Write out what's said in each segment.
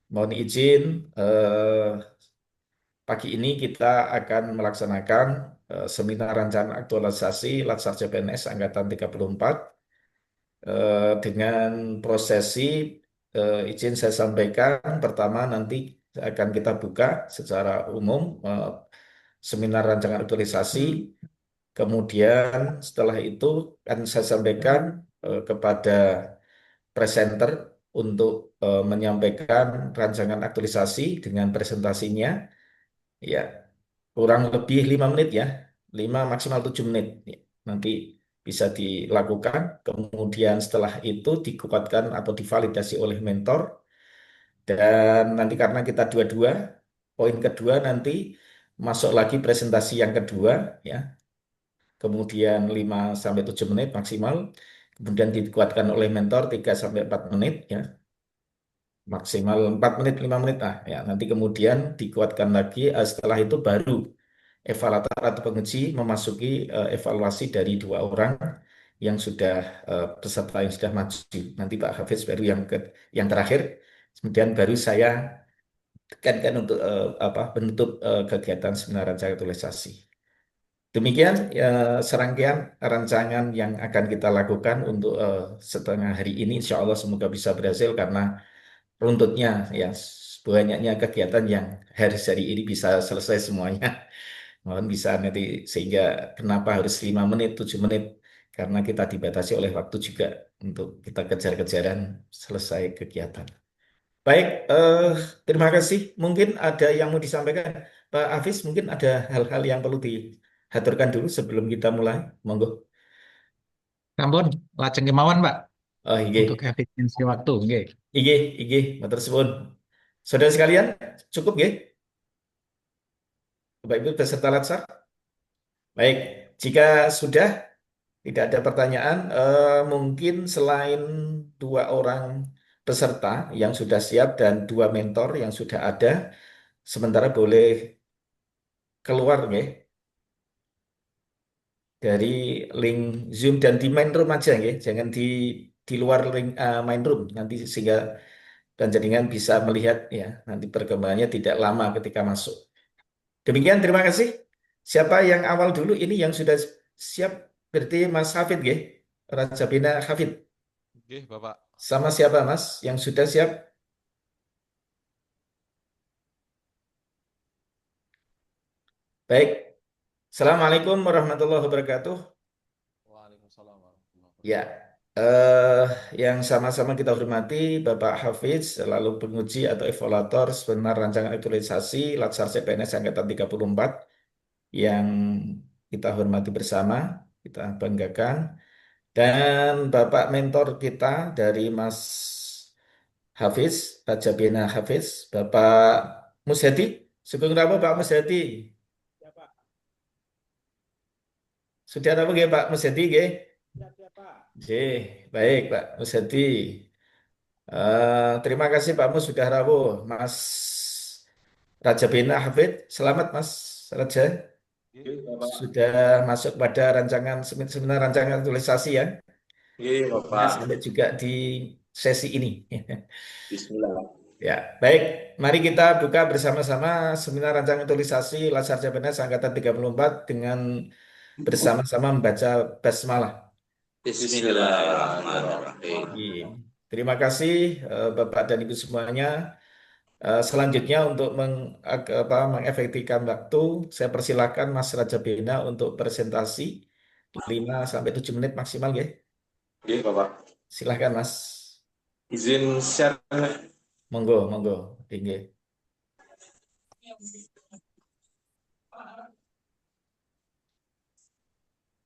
Mohon izin, pagi ini kita akan melaksanakan seminar rancangan aktualisasi Latsar CPNS Angkatan 34 dengan prosesi izin saya sampaikan. Pertama nanti akan kita buka secara umum seminar rancangan aktualisasi. Kemudian setelah itu akan saya sampaikan kepada presenter untuk menyampaikan rancangan aktualisasi dengan presentasinya. Ya, kurang lebih 5 menit ya, 5 maksimal 7 menit. Ya, nanti bisa dilakukan. Kemudian setelah itu dikuatkan atau divalidasi oleh mentor. Dan nanti karena kita dua-dua, poin kedua nanti masuk lagi presentasi yang kedua, ya. Kemudian 5 sampai 7 menit maksimal. Kemudian dikuatkan oleh mentor 3 sampai 4 menit, ya. Maksimal 4 menit, 5 menit lah. Ya, nanti kemudian dikuatkan lagi. Setelah itu baru evaluator atau penguji memasuki evaluasi dari 2 orang yang sudah peserta yang sudah maju. Nanti Pak Hafiz baru yang terakhir. Kemudian baru saya tekankan untuk penutup kegiatan seminar rancangan aktualisasi. Demikian serangkaian rancangan yang akan kita lakukan untuk setengah hari ini. Insya Allah semoga bisa berhasil karena runtutnya ya banyaknya kegiatan yang hari ini bisa selesai semuanya. Mohon bisa nanti sehingga kenapa harus 5 menit, 7 menit karena kita dibatasi oleh waktu juga untuk kita kejar-kejaran selesai kegiatan. Baik, terima kasih. Mungkin ada yang mau disampaikan, Pak Hafiz. Mungkin ada hal-hal yang perlu diaturkan dulu sebelum kita mulai. Monggo. Sampun, lajeng kemawon, Pak, Oh, untuk iya, efisiensi waktu, nggih. iya, iya, matur suwun. Saudara sekalian, cukup ya? Bapak Ibu peserta latsar. Baik, jika sudah tidak ada pertanyaan, mungkin selain 2 orang peserta yang sudah siap dan 2 mentor yang sudah ada, sementara boleh keluar ya dari link Zoom dan di main room aja ya, jangan di luar link main room nanti sehingga dan jaringan bisa melihat ya nanti perkembangannya tidak lama ketika masuk. Demikian, terima kasih. Siapa yang awal dulu ini yang sudah siap? Berarti Mas Hafid ya, Raja Bina Hafid. Oke, Bapak. Sama siapa Mas yang sudah siap? Baik. Assalamualaikum warahmatullahi wabarakatuh. Waalaikumsalam warahmatullahi Ya, wabarakatuh. eh, yang sama-sama kita hormati Bapak Hafiz, selalu penguji atau evaluator sebenar rancangan aktualisasi Latsar CPNS Angkatan 34 yang kita hormati bersama, kita banggakan. Dan Bapak mentor kita dari Mas Hafiz, Raja Bina Hafiz, Bapak Musyadi. Sugeng Rabu Pak Musyadi. Ya Pak, Sudah apa nggih Pak Musyadi nggih? siap ya Pak. Nggih, baik Pak Musyadi. Terima kasih Pak Mus sudah rawuh. Mas Raja Bina Hafid, selamat Mas Raja. Oke, Oke, Bapak. Sudah masuk pada rancangan seminar rancangan tulisasi ya. Oke, Nah, Bapak. sampai juga di sesi ini. Bismillah. Ya, baik. Mari kita buka bersama-sama seminar rancangan tulisasi Latsar CPNS Angkatan 34 dengan bersama-sama membaca basmalah. Bismillahirrahmanirrahim. Iya. Terima kasih Bapak dan Ibu semuanya. Selanjutnya untuk mengefektifkan waktu, saya persilakan Mas Raja Bena untuk presentasi 5 sampai 7 menit maksimal ya. Oke, Bapak. Silahkan Mas. Izin share. Monggo, monggo. Tinggi.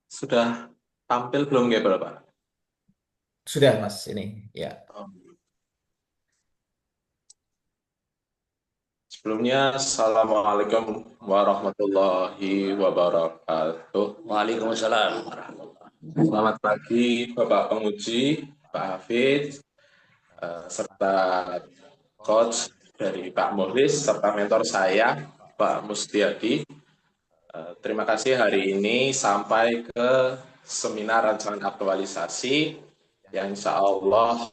Sudah tampil belum ya, Bapak? Sudah Mas ini. Ya. Sebelumnya, Assalamualaikum warahmatullahi wabarakatuh. Waalaikumsalam. Selamat pagi, Bapak Penguji, Pak Hafid, serta coach dari Pak Muhlis, serta mentor saya, Pak Mustiadi. Terima kasih hari ini sampai ke seminar rancangan aktualisasi yang insya Allah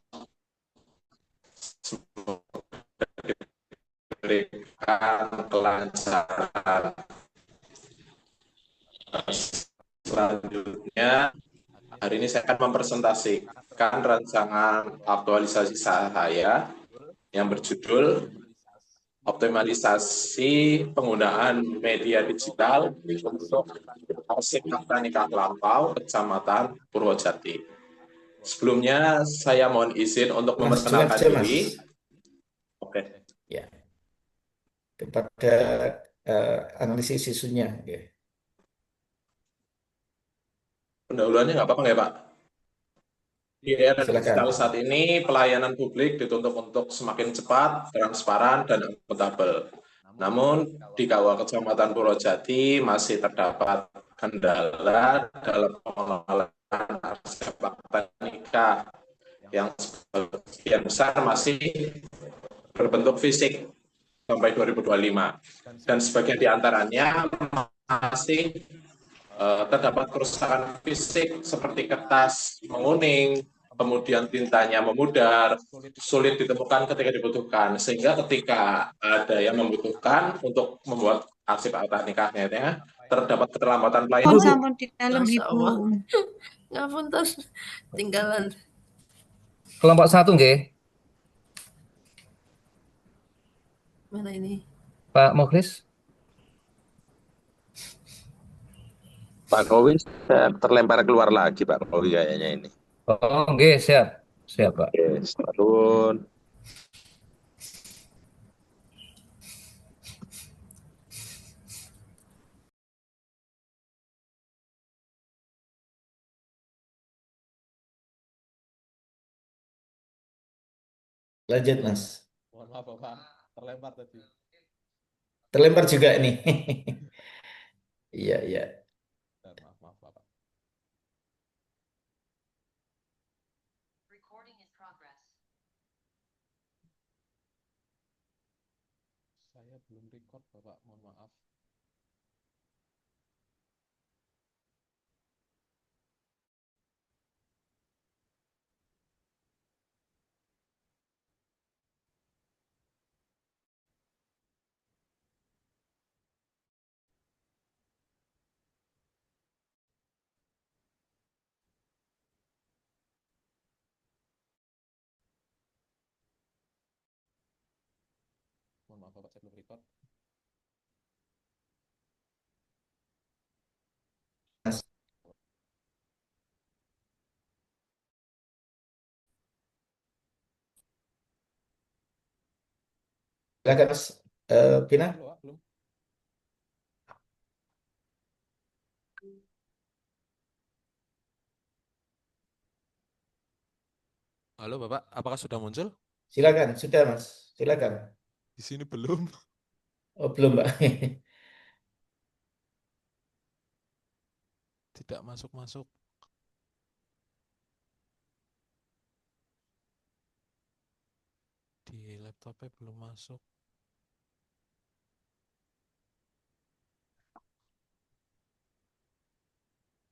diberikan kelancaran. Selanjutnya, hari ini saya akan mempresentasikan rancangan aktualisasi saya yang berjudul Optimalisasi Penggunaan Media Digital untuk Arsip Akta Nikah Lampau, Kecamatan Purwojati. Sebelumnya, saya mohon izin untuk Mas, dengar memperkenalkan aja, Mas. diri. Oke. Ya, kepada analisis isunya. Oke. Pendahuluannya nggak apa-apa nggak Pak? Di era digital Silakan. saat ini, pelayanan publik dituntut untuk semakin cepat, transparan, dan akuntabel. Namun, di KUA Kecamatan Purwojati masih terdapat kendala dalam pengelolaan arsip akta nikah yang sebagian besar masih berbentuk fisik sampai 2025. Dan sebagian di antaranya masih terdapat kerusakan fisik seperti kertas menguning, kemudian tintanya memudar, sulit ditemukan ketika dibutuhkan. Sehingga ketika ada yang membutuhkan untuk membuat arsip akta nikahnya, terdapat keterlambatan pelayanan. Sampun di dalam Masya Ibu. Allah. Ngapun terus tinggalan. Kelompok 1 nggih, Mana ini? Pak Mukhlis. Pak Kowi terlempar keluar lagi Pak Kowi kayaknya ini. Oh, nggih, siap. Siap, Pak. Oke, turun. Lanjut, Mas. Mohon maaf Bapak, terlempar tadi. Terlempar juga nih. Iya, iya. Maaf Bapak. Saya belum record Bapak, mohon maaf. Mohon maaf Bapak, saya belum record. Mas. Silakan, Mas. Pina. Halo, Pak, belum. Halo Bapak, apakah sudah muncul? Silakan, sudah, Mas. Silakan. Di sini belum. Oh, belum, Mbak. Tidak masuk-masuk. Di laptopnya belum masuk.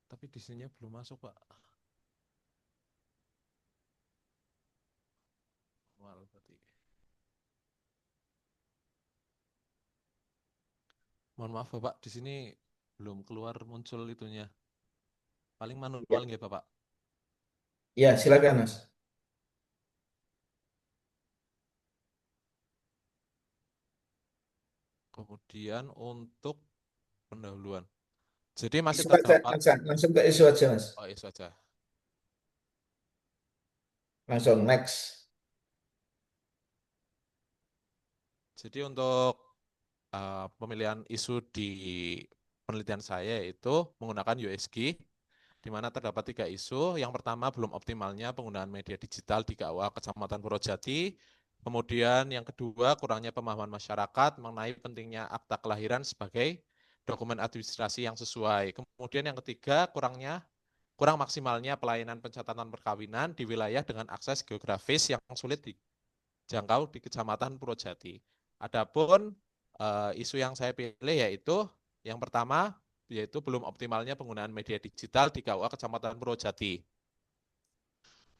Tapi di sininya belum masuk, Pak. Manual berarti. Mohon maaf Bapak, di sini belum keluar muncul itunya. Paling manual nggih Bapak. Ya, silakan, Mas. Kemudian untuk pendahuluan. Jadi masih Isu aja, terdapat. langsung ke isu aja, Mas. Oh, isu aja. Langsung next. Jadi untuk pemilihan isu di penelitian saya itu menggunakan USG, di mana terdapat 3 isu. Yang pertama, belum optimalnya penggunaan media digital di KUA Kecamatan Purwojati. Kemudian yang kedua, kurangnya pemahaman masyarakat mengenai pentingnya akta kelahiran sebagai dokumen administrasi yang sesuai. Kemudian yang ketiga, kurang maksimalnya pelayanan pencatatan perkawinan di wilayah dengan akses geografis yang sulit dijangkau di Kecamatan Purwojati. Adapun isu yang saya pilih yaitu yang pertama, yaitu belum optimalnya penggunaan media digital di KUA Kecamatan Purwojati.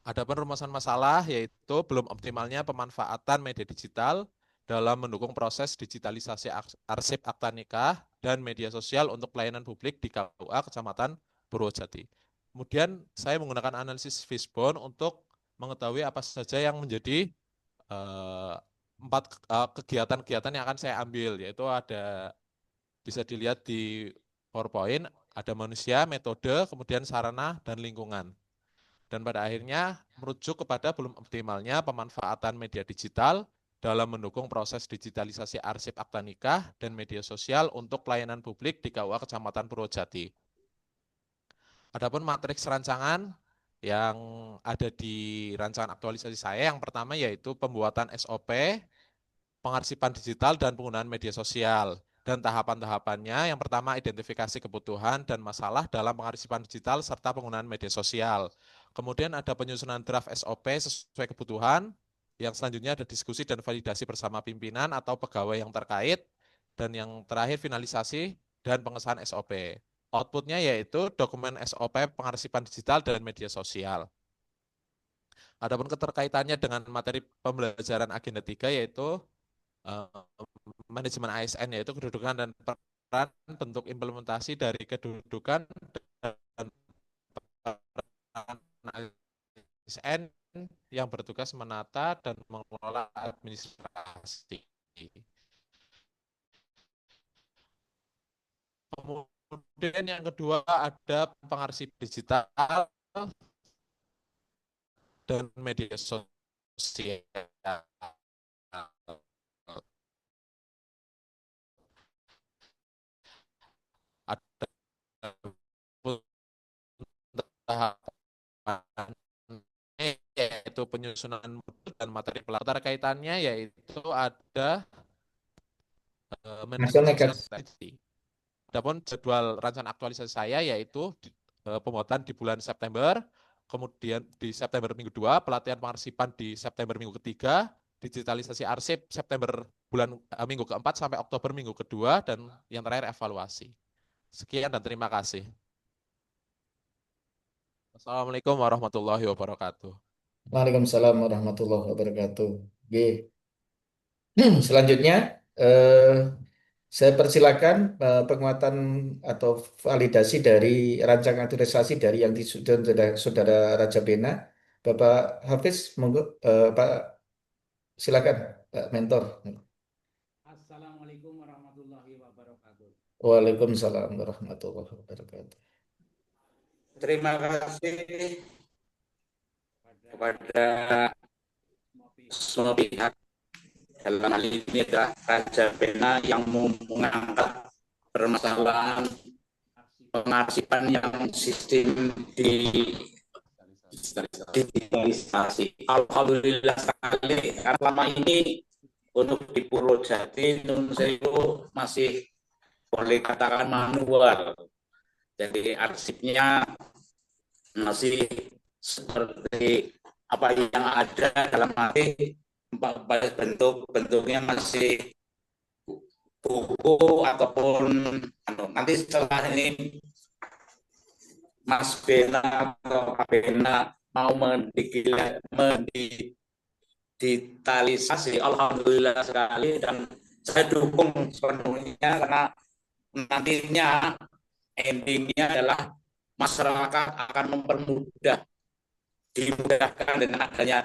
Adapun rumusan masalah yaitu belum optimalnya pemanfaatan media digital dalam mendukung proses digitalisasi arsip akta nikah dan media sosial untuk pelayanan publik di KUA Kecamatan Purwojati. Kemudian saya menggunakan analisis Fishbone untuk mengetahui apa saja yang menjadi empat kegiatan-kegiatan yang akan saya ambil, yaitu ada, bisa dilihat di PowerPoint, ada manusia, metode, kemudian sarana, dan lingkungan. Dan pada akhirnya merujuk kepada belum optimalnya pemanfaatan media digital dalam mendukung proses digitalisasi arsip akta nikah dan media sosial untuk pelayanan publik di KUA Kecamatan Purwojati. Adapun matriks rancangan yang ada di rancangan aktualisasi saya, yang pertama yaitu pembuatan SOP, pengarsipan digital dan penggunaan media sosial. Dan tahapan-tahapannya, yang pertama identifikasi kebutuhan dan masalah dalam pengarsipan digital serta penggunaan media sosial. Kemudian ada penyusunan draft SOP sesuai kebutuhan, yang selanjutnya ada diskusi dan validasi bersama pimpinan atau pegawai yang terkait, dan yang terakhir finalisasi dan pengesahan SOP. Outputnya yaitu dokumen SOP pengarsipan digital dan media sosial. Adapun keterkaitannya dengan materi pembelajaran agenda 3 yaitu manajemen ASN, yaitu kedudukan dan peran, bentuk implementasi dari kedudukan dan peran ASN yang bertugas menata dan mengelola administrasi. Kemudian yang kedua ada pengarsip digital dan media sosial. Ada tahapan yaitu penyusunan modul dan materi pelajaran. Terkaitannya yaitu ada manajemen sosial. Adapun jadwal rancangan aktualisasi saya yaitu pembuatan di bulan September, kemudian di September minggu 2, pelatihan pengarsipan di September minggu ketiga, digitalisasi arsip September minggu keempat sampai Oktober minggu kedua, dan yang terakhir evaluasi. Sekian dan terima kasih. Assalamualaikum warahmatullahi wabarakatuh. Waalaikumsalam warahmatullahi wabarakatuh. Selanjutnya saya persilakan penguatan atau validasi dari rancangan aktualisasi dari yang disusun Saudara Raja Bena. Bapak Hafiz, monggo Pak, silakan Pak Mentor. Assalamualaikum warahmatullahi wabarakatuh. Waalaikumsalam warahmatullahi wabarakatuh. Terima kasih kepada semua pihak. Dalam hal ini adalah Raja Bena yang mengangkat permasalahan pengarsipan yang sistem digitalisasi. Alhamdulillah sekali, karena selama ini untuk di Purwojati Nun Sewu masih boleh katakan manual. Jadi arsipnya masih seperti apa yang ada dalam arti bentuknya masih buku ataupun nanti setelah ini Mas Bena atau Pak Bena mau mendigitalisasi, alhamdulillah sekali, dan saya dukung sepenuhnya karena nantinya endingnya adalah masyarakat akan dimudahkan dengan adanya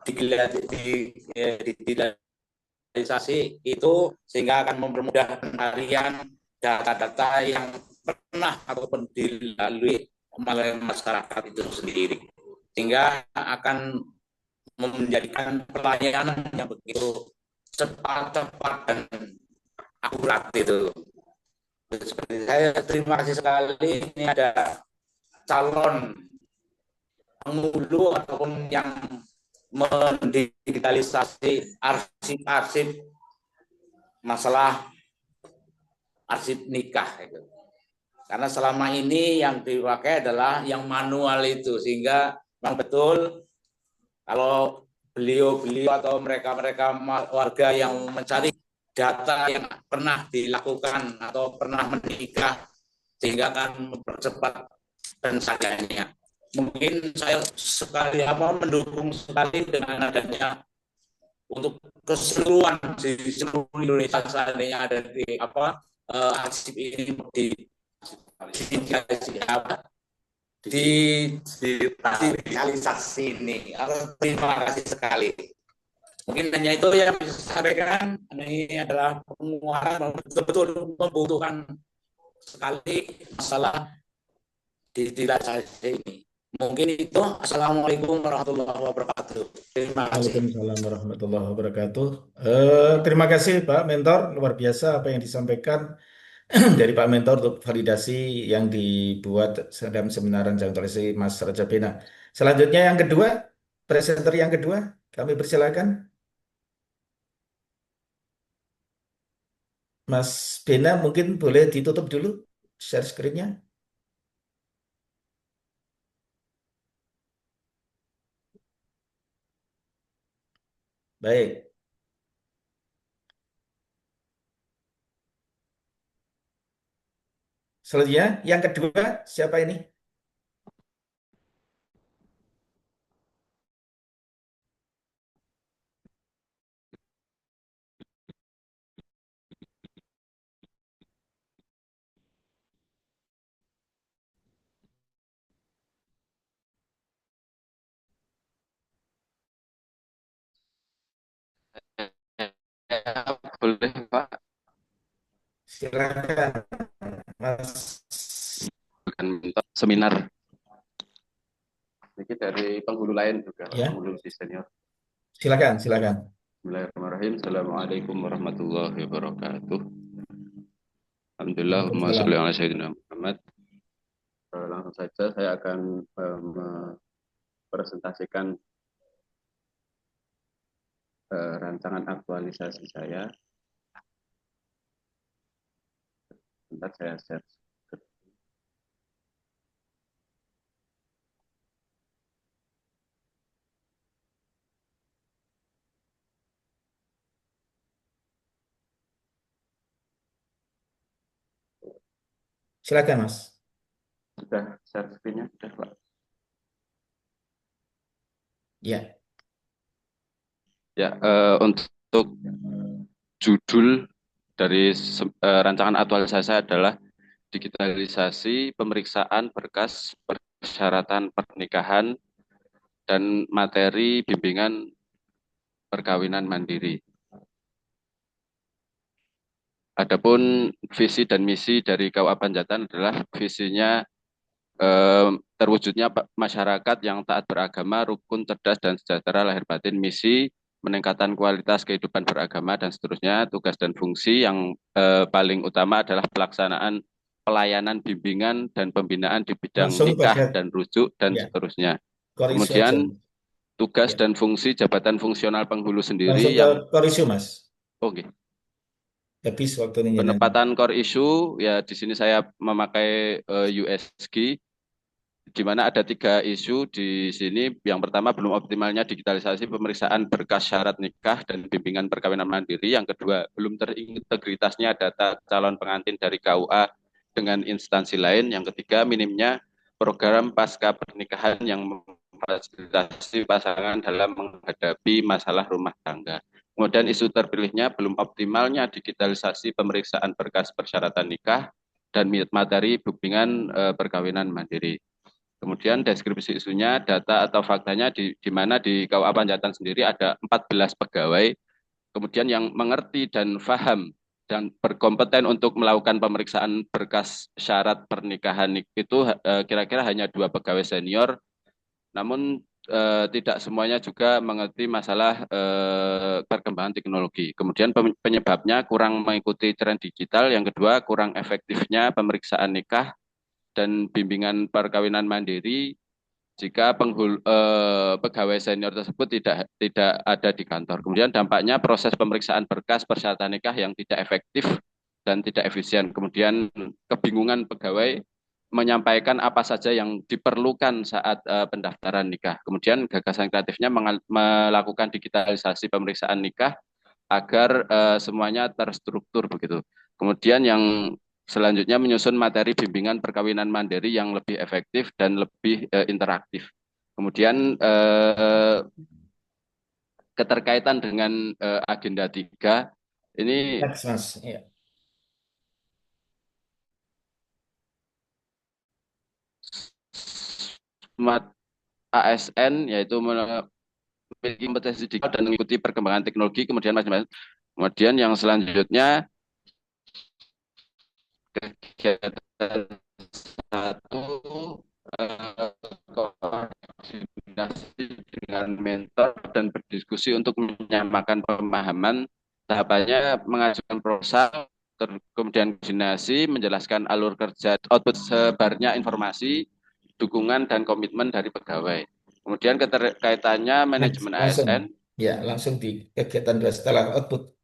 digitalisasi itu, sehingga akan mempermudah pencarian data-data yang pernah ataupun dilalui oleh masyarakat itu sendiri, sehingga akan menjadikan pelayanan yang begitu cepat dan akurat itu. Seperti saya terima kasih sekali, ini ada calon penghulu ataupun yang mendigitalisasi arsip masalah arsip nikah itu. Karena selama ini yang dipakai adalah yang manual itu, sehingga memang betul kalau beliau atau mereka warga yang mencari data yang pernah dilakukan atau pernah menikah, sehingga akan mempercepat pencariannya. Mungkin saya mendukung sekali dengan adanya untuk keseluruhan di seluruh Indonesia seandainya ada di arsip ini digitalisasi ini. Terima kasih sekali. Mungkin hanya itu yang bisa saya sampaikan. Ini adalah penguatan betul-betul membutuhkan sekali masalah digitalisasi ini. Mungkin itu. Assalamualaikum warahmatullahi wabarakatuh. Terima kasih. Waalaikumsalam warahmatullahi wabarakatuh. Terima kasih Pak Mentor, luar biasa apa yang disampaikan dari Pak Mentor untuk validasi yang dibuat dalam seminar rancang toleransi Mas Raja Bena. Selanjutnya yang kedua, presenter yang kedua, kami persilakan. Mas Bena mungkin boleh ditutup dulu share screen-nya. Baik. Selanjutnya, yang kedua, siapa ini? Boleh, Pak. Silakan, Mas. Bukan mentor, seminar. Ini dari penghulu lain juga, Ya. penghulu senior. Silakan, silakan. Bismillahirrahmanirrahim. Assalamualaikum warahmatullahi wabarakatuh. Alhamdulillah, Waalaikumsalam. sholli ala sayyidina Muhammad. Langsung saja saya akan mempresentasikan rancangan aktualisasi saya. Bentar saya share. Silakan, Mas. Sudah share screen-nya, sudah, Pak. Ya. Ya, untuk judul dari rancangan aktualisasi saya adalah digitalisasi pemeriksaan berkas persyaratan pernikahan dan materi bimbingan perkawinan mandiri. Adapun visi dan misi dari KUA Panjatan adalah visinya terwujudnya masyarakat yang taat beragama, rukun, cerdas, dan sejahtera lahir batin. Misi meningkatkan kualitas kehidupan beragama dan seterusnya. Tugas dan fungsi yang paling utama adalah pelaksanaan pelayanan bimbingan dan pembinaan di bidang Langsung nikah pada dan rujuk dan ya, seterusnya. Korisu Kemudian aja. tugas Ya. dan fungsi jabatan fungsional penghulu Langsung sendiri ke yang Korisu, Mas. oke. Habis waktunya. Penempatan core issue ya di sini saya memakai USG di mana ada 3 isu di sini. Yang pertama, belum optimalnya digitalisasi pemeriksaan berkas syarat nikah dan bimbingan perkawinan mandiri. Yang kedua, belum terintegritasnya data calon pengantin dari KUA dengan instansi lain. Yang ketiga, minimnya program pasca pernikahan yang memfasilitasi pasangan dalam menghadapi masalah rumah tangga. Kemudian isu terpilihnya belum optimalnya digitalisasi pemeriksaan berkas persyaratan nikah dan materi bimbingan perkawinan mandiri. Kemudian deskripsi isunya, data atau faktanya di mana di KUA Panjatan sendiri ada 14 pegawai, kemudian yang mengerti dan paham dan berkompeten untuk melakukan pemeriksaan berkas syarat pernikahan itu kira-kira hanya 2 pegawai senior, namun tidak semuanya juga mengerti masalah perkembangan teknologi. Kemudian penyebabnya kurang mengikuti tren digital, yang kedua kurang efektifnya pemeriksaan nikah dan bimbingan perkawinan mandiri jika pegawai senior tersebut tidak ada di kantor. Kemudian dampaknya proses pemeriksaan berkas persyaratan nikah yang tidak efektif dan tidak efisien. Kemudian kebingungan pegawai menyampaikan apa saja yang diperlukan saat pendaftaran nikah. Kemudian gagasan kreatifnya melakukan digitalisasi pemeriksaan nikah agar semuanya terstruktur begitu. Kemudian yang selanjutnya menyusun materi bimbingan perkawinan mandiri yang lebih efektif dan lebih interaktif. Kemudian keterkaitan dengan agenda 3 ini Next, Mas. Ya. smart ASN yaitu memiliki kompetensi digital dan mengikuti perkembangan teknologi, kemudian macam-macam. Kemudian yang selanjutnya kegiatan 1 koordinasi dengan mentor dan berdiskusi untuk menyamakan pemahaman. Tahapannya mengajukan proposal, kemudian koordinasi, menjelaskan alur kerja, output sebarnya informasi, dukungan dan komitmen dari pegawai. Kemudian keterkaitannya manajemen Langsung. ASN. Ya, langsung di kegiatan 2 setelah output.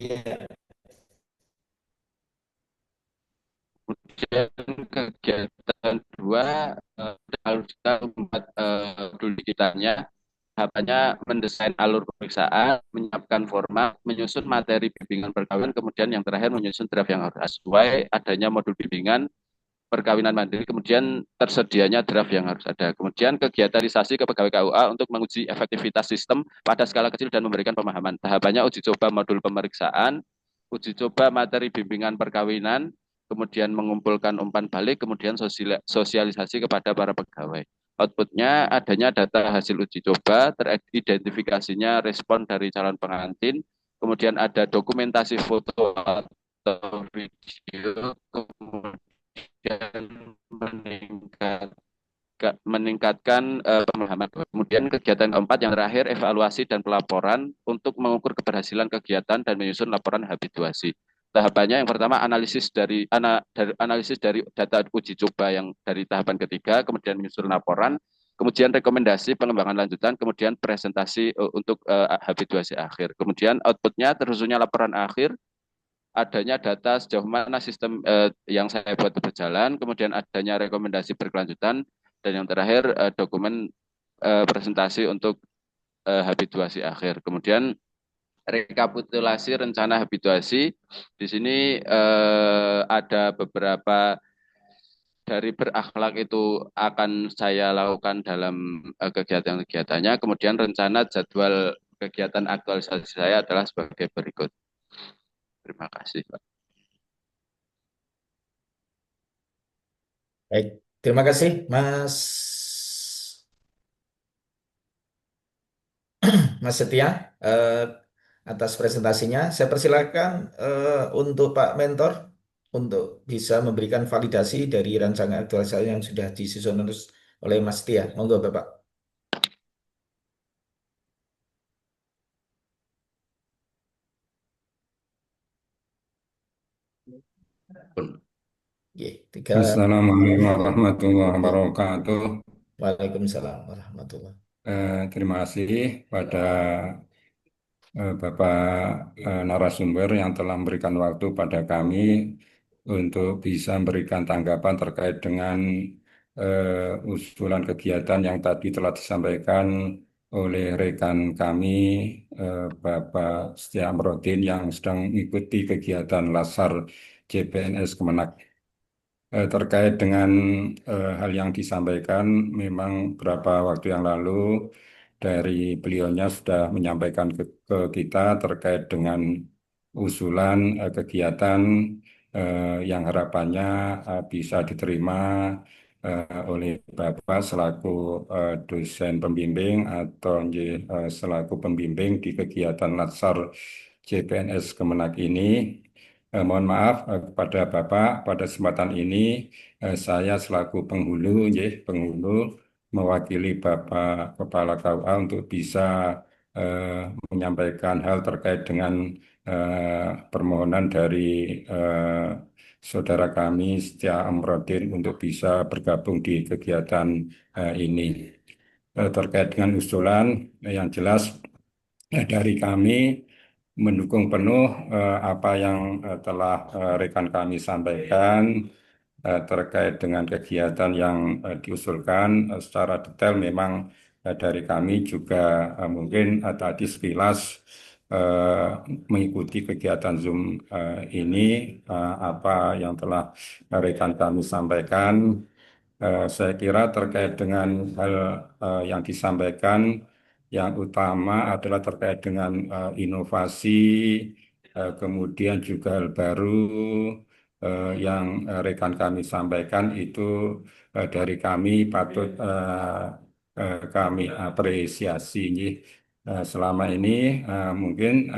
Iya. Kemudian kegiatan 2 alur digital 4 modul digitalnya. Tahapannya mendesain alur pemeriksaan, menyiapkan format, menyusun materi bimbingan perkawinan, kemudian yang terakhir menyusun draft yang harus sesuai adanya modul bimbingan perkawinan mandiri, kemudian tersedianya draft yang harus ada. Kemudian kegiatan realisasi ke pegawai KUA untuk menguji efektivitas sistem pada skala kecil dan memberikan pemahaman. Tahapannya uji coba modul pemeriksaan, uji coba materi bimbingan perkawinan, kemudian mengumpulkan umpan balik, kemudian sosialisasi kepada para pegawai. Outputnya adanya data hasil uji coba, teridentifikasinya respon dari calon pengantin, kemudian ada dokumentasi foto atau video, kemudian meningkatkan pemahaman. Kemudian kegiatan keempat yang terakhir evaluasi dan pelaporan untuk mengukur keberhasilan kegiatan dan menyusun laporan habituasi. Tahapannya yang pertama analisis dari data uji coba yang dari tahapan ketiga, kemudian menyusun laporan, kemudian rekomendasi pengembangan lanjutan, kemudian presentasi untuk habituasi akhir. Kemudian outputnya tersusunnya laporan akhir, adanya data sejauh mana sistem yang saya buat berjalan, kemudian adanya rekomendasi berkelanjutan, dan yang terakhir dokumen presentasi untuk habituasi akhir. Kemudian rekapitulasi rencana habituasi. Di sini ada beberapa dari berakhlak itu akan saya lakukan dalam kegiatan-kegiatannya. Kemudian rencana jadwal kegiatan aktualisasi saya adalah sebagai berikut. Terima kasih, Pak. Baik, terima kasih Mas Setia atas presentasinya. Saya persilakan untuk Pak Mentor untuk bisa memberikan validasi dari rancangan aktualisasi yang sudah disusun oleh Mas Setia. Monggo, Bapak. Assalamualaikum warahmatullahi wabarakatuh. Waalaikumsalam warahmatullahi. Terima kasih pada Bapak narasumber yang telah memberikan waktu pada kami untuk bisa memberikan tanggapan terkait dengan usulan kegiatan yang tadi telah disampaikan oleh rekan kami Bapak Setia Amrodin yang sedang mengikuti kegiatan Lasar CPNS Kemenak. Terkait dengan hal yang disampaikan, memang beberapa waktu yang lalu dari beliaunya sudah menyampaikan ke kita terkait dengan usulan kegiatan yang harapannya bisa diterima oleh Bapak selaku dosen pembimbing atau selaku pembimbing di kegiatan Latsar CPNS Kemenak ini. Mohon maaf kepada Bapak pada kesempatan ini saya selaku penghulu mewakili Bapak Kepala KUA untuk bisa menyampaikan hal terkait dengan permohonan dari saudara kami Setia Amrodin untuk bisa bergabung di kegiatan ini. Terkait dengan usulan yang jelas dari kami mendukung penuh apa yang telah rekan kami sampaikan terkait dengan kegiatan yang diusulkan secara detail. Memang dari kami juga mungkin tadi sekilas eh, mengikuti kegiatan Zoom ini. Apa yang telah rekan kami sampaikan, saya kira terkait dengan hal yang disampaikan, yang utama adalah terkait dengan inovasi, kemudian juga hal baru yang rekan kami sampaikan itu dari kami patut kami apresiasi. Selama ini mungkin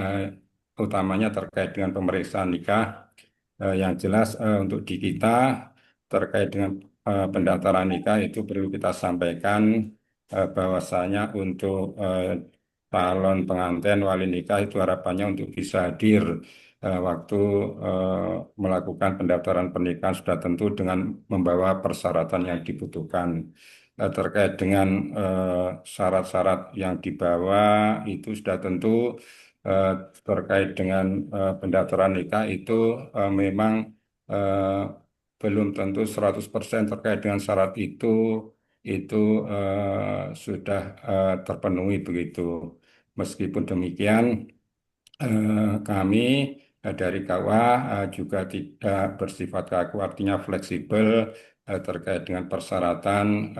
utamanya terkait dengan pemeriksaan nikah. Yang jelas untuk di kita terkait dengan pendaftaran nikah itu perlu kita sampaikan bahwasanya untuk calon pengantin wali nikah itu harapannya untuk bisa hadir waktu melakukan pendaftaran pernikahan, sudah tentu dengan membawa persyaratan yang dibutuhkan. Terkait dengan syarat-syarat yang dibawa itu sudah tentu eh, terkait dengan pendaftaran nikah itu memang eh, belum tentu 100% terkait dengan syarat itu sudah terpenuhi begitu. Meskipun demikian, kami dari KUA juga tidak bersifat kaku, artinya fleksibel terkait dengan persyaratan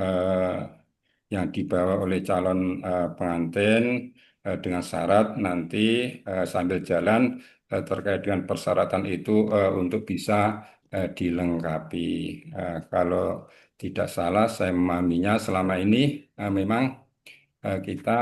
yang dibawa oleh calon pengantin, dengan syarat nanti sambil jalan terkait dengan persyaratan itu untuk bisa dilengkapi. Kalau tidak salah, saya memahaminya selama ini memang kita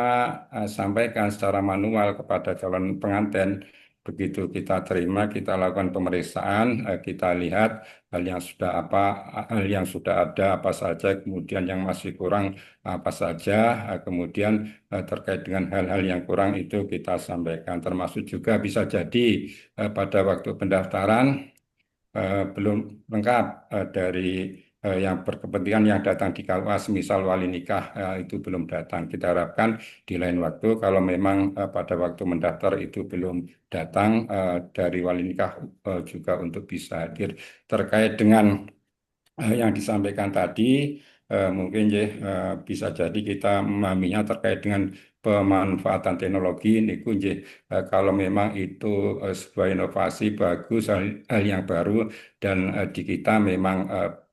sampaikan secara manual kepada calon pengantin. Begitu kita terima, kita lakukan pemeriksaan, kita lihat hal yang sudah ada apa saja, kemudian yang masih kurang apa saja, kemudian terkait dengan hal-hal yang kurang itu kita sampaikan. Termasuk juga bisa jadi pada waktu pendaftaran belum lengkap dari yang berkepentingan yang datang di KUA, semisal wali nikah itu belum datang. Kita harapkan di lain waktu kalau memang pada waktu mendaftar itu belum datang dari wali nikah juga untuk bisa hadir. Terkait dengan yang disampaikan tadi, mungkin ya bisa jadi kita memahaminya terkait dengan pemanfaatan teknologi niku nggih, kalau memang itu sebuah inovasi bagus, hal yang baru, dan di kita memang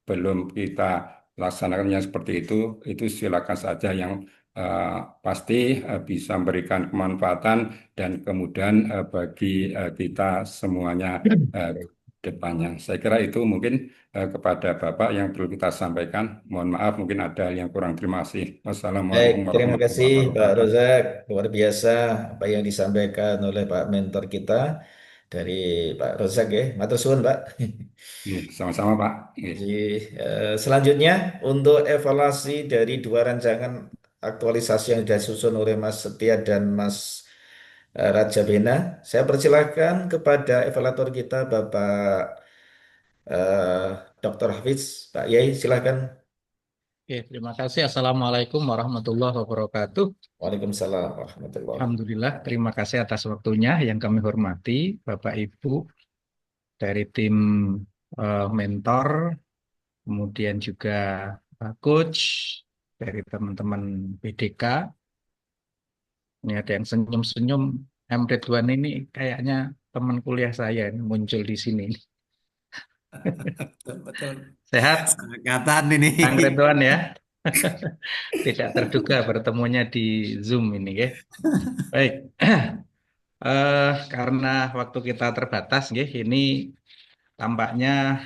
belum kita laksanakan yang seperti itu silakan saja. Yang eh, pasti bisa memberikan kemanfaatan dan kemudahan bagi kita semuanya depannya. Saya kira itu mungkin kepada Bapak yang perlu kita sampaikan. Mohon maaf mungkin ada yang kurang. Terima kasih. Baik, Wassalamualaikum terima kasih warahmatullahi Pak wabarakatuh. Rozak. Luar biasa apa yang disampaikan oleh Pak mentor kita dari Pak Rozak ya. Matur suwun, Pak. Sama-sama Pak. Jadi, selanjutnya untuk evaluasi dari dua rancangan aktualisasi yang disusun oleh Mas Setia dan Mas Raja Bena, saya persilakan kepada evaluator kita Bapak Dr. Hafiz. Pak Yai, silakan. Oke, terima kasih. Assalamualaikum warahmatullahi wabarakatuh. Waalaikumsalam warahmatullahi. Alhamdulillah, terima kasih atas waktunya yang kami hormati, Bapak Ibu dari tim mentor, kemudian juga Pak Coach dari teman-teman BDK. Ini ada yang senyum-senyum. M. Ridwan ini kayaknya teman kuliah saya ini muncul di sini. Betul. Sehat, Kelihatan ini. Kang Ridwan ya. Tidak terduga bertemunya di Zoom ini ya. Baik. Karena waktu kita terbatas, ini tampaknya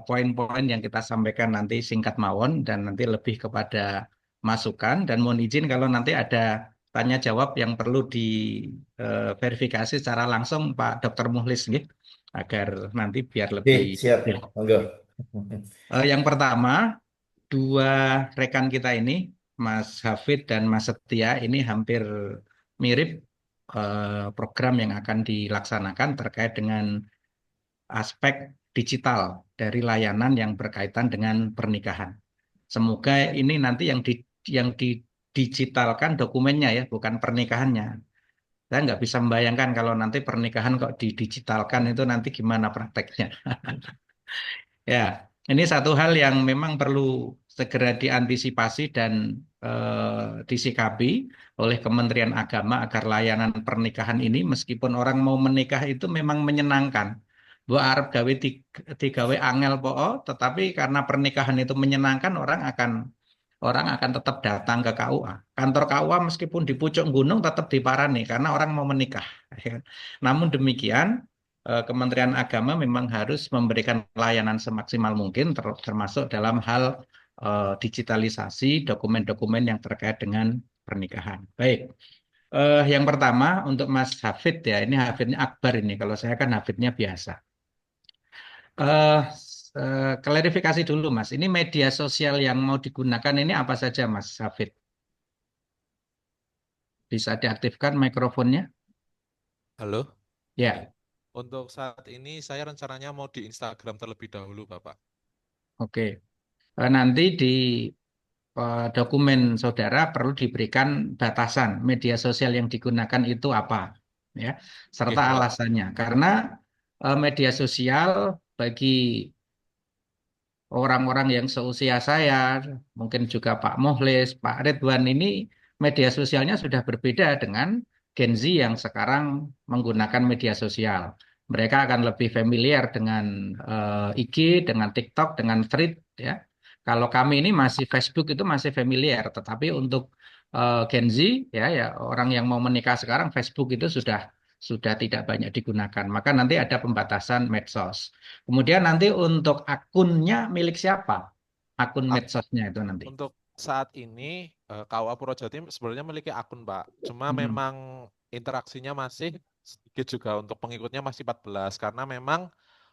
poin-poin yang kita sampaikan nanti singkat mawon dan nanti lebih kepada masukan, dan mohon izin kalau nanti ada tanya jawab yang perlu diverifikasi secara langsung Pak Dr. Muhlis agar nanti biar lebih Siap, monggo. Yang pertama, dua rekan kita ini, Mas Hafid dan Mas Setia, ini hampir mirip program yang akan dilaksanakan terkait dengan aspek digital dari layanan yang berkaitan dengan pernikahan. Semoga ini nanti yang didigitalkan dokumennya ya, bukan pernikahannya. Saya nggak bisa membayangkan kalau nanti pernikahan kok didigitalkan itu nanti gimana prakteknya. Ya, ini satu hal yang memang perlu segera diantisipasi dan disikapi oleh Kementerian Agama agar layanan pernikahan ini meskipun orang mau menikah itu memang menyenangkan. Bu arep gawe digawe angel poo, tetapi karena pernikahan itu menyenangkan orang akan tetap datang ke KUA. Kantor KUA meskipun di pucuk gunung tetap diparani karena orang mau menikah. Namun demikian, Kementerian Agama memang harus memberikan layanan semaksimal mungkin, termasuk dalam hal digitalisasi dokumen-dokumen yang terkait dengan pernikahan. Baik, yang pertama untuk Mas Hafid ya, ini Hafidnya Akbar ini. Kalau saya kan Hafidnya biasa. Eh, Klarifikasi dulu Mas, ini media sosial yang mau digunakan ini apa saja Mas Hafid? Bisa diaktifkan mikrofonnya? Halo, Ya, untuk saat ini saya rencananya mau di Instagram terlebih dahulu, Bapak. oke. Nanti di dokumen saudara perlu diberikan batasan media sosial yang digunakan itu apa, ya, serta Oke, Bapak. alasannya. Karena media sosial bagi orang-orang yang seusia saya, mungkin juga Pak Muhlis, Pak Ridwan ini media sosialnya sudah berbeda dengan Gen Z yang sekarang menggunakan media sosial. Mereka akan lebih familiar dengan IG, dengan TikTok, dengan Thread, ya. Kalau kami ini masih Facebook itu masih familiar, tetapi untuk Gen Z, ya, ya orang yang mau menikah sekarang Facebook itu sudah tidak banyak digunakan. Maka nanti ada pembatasan medsos. Kemudian nanti untuk akunnya milik siapa? Akun Ak- medsosnya itu nanti. Untuk saat ini KUA Purwojatim sebenarnya memiliki akun, Pak. Cuma Hmm. memang interaksinya masih sedikit juga, untuk pengikutnya masih 14 karena memang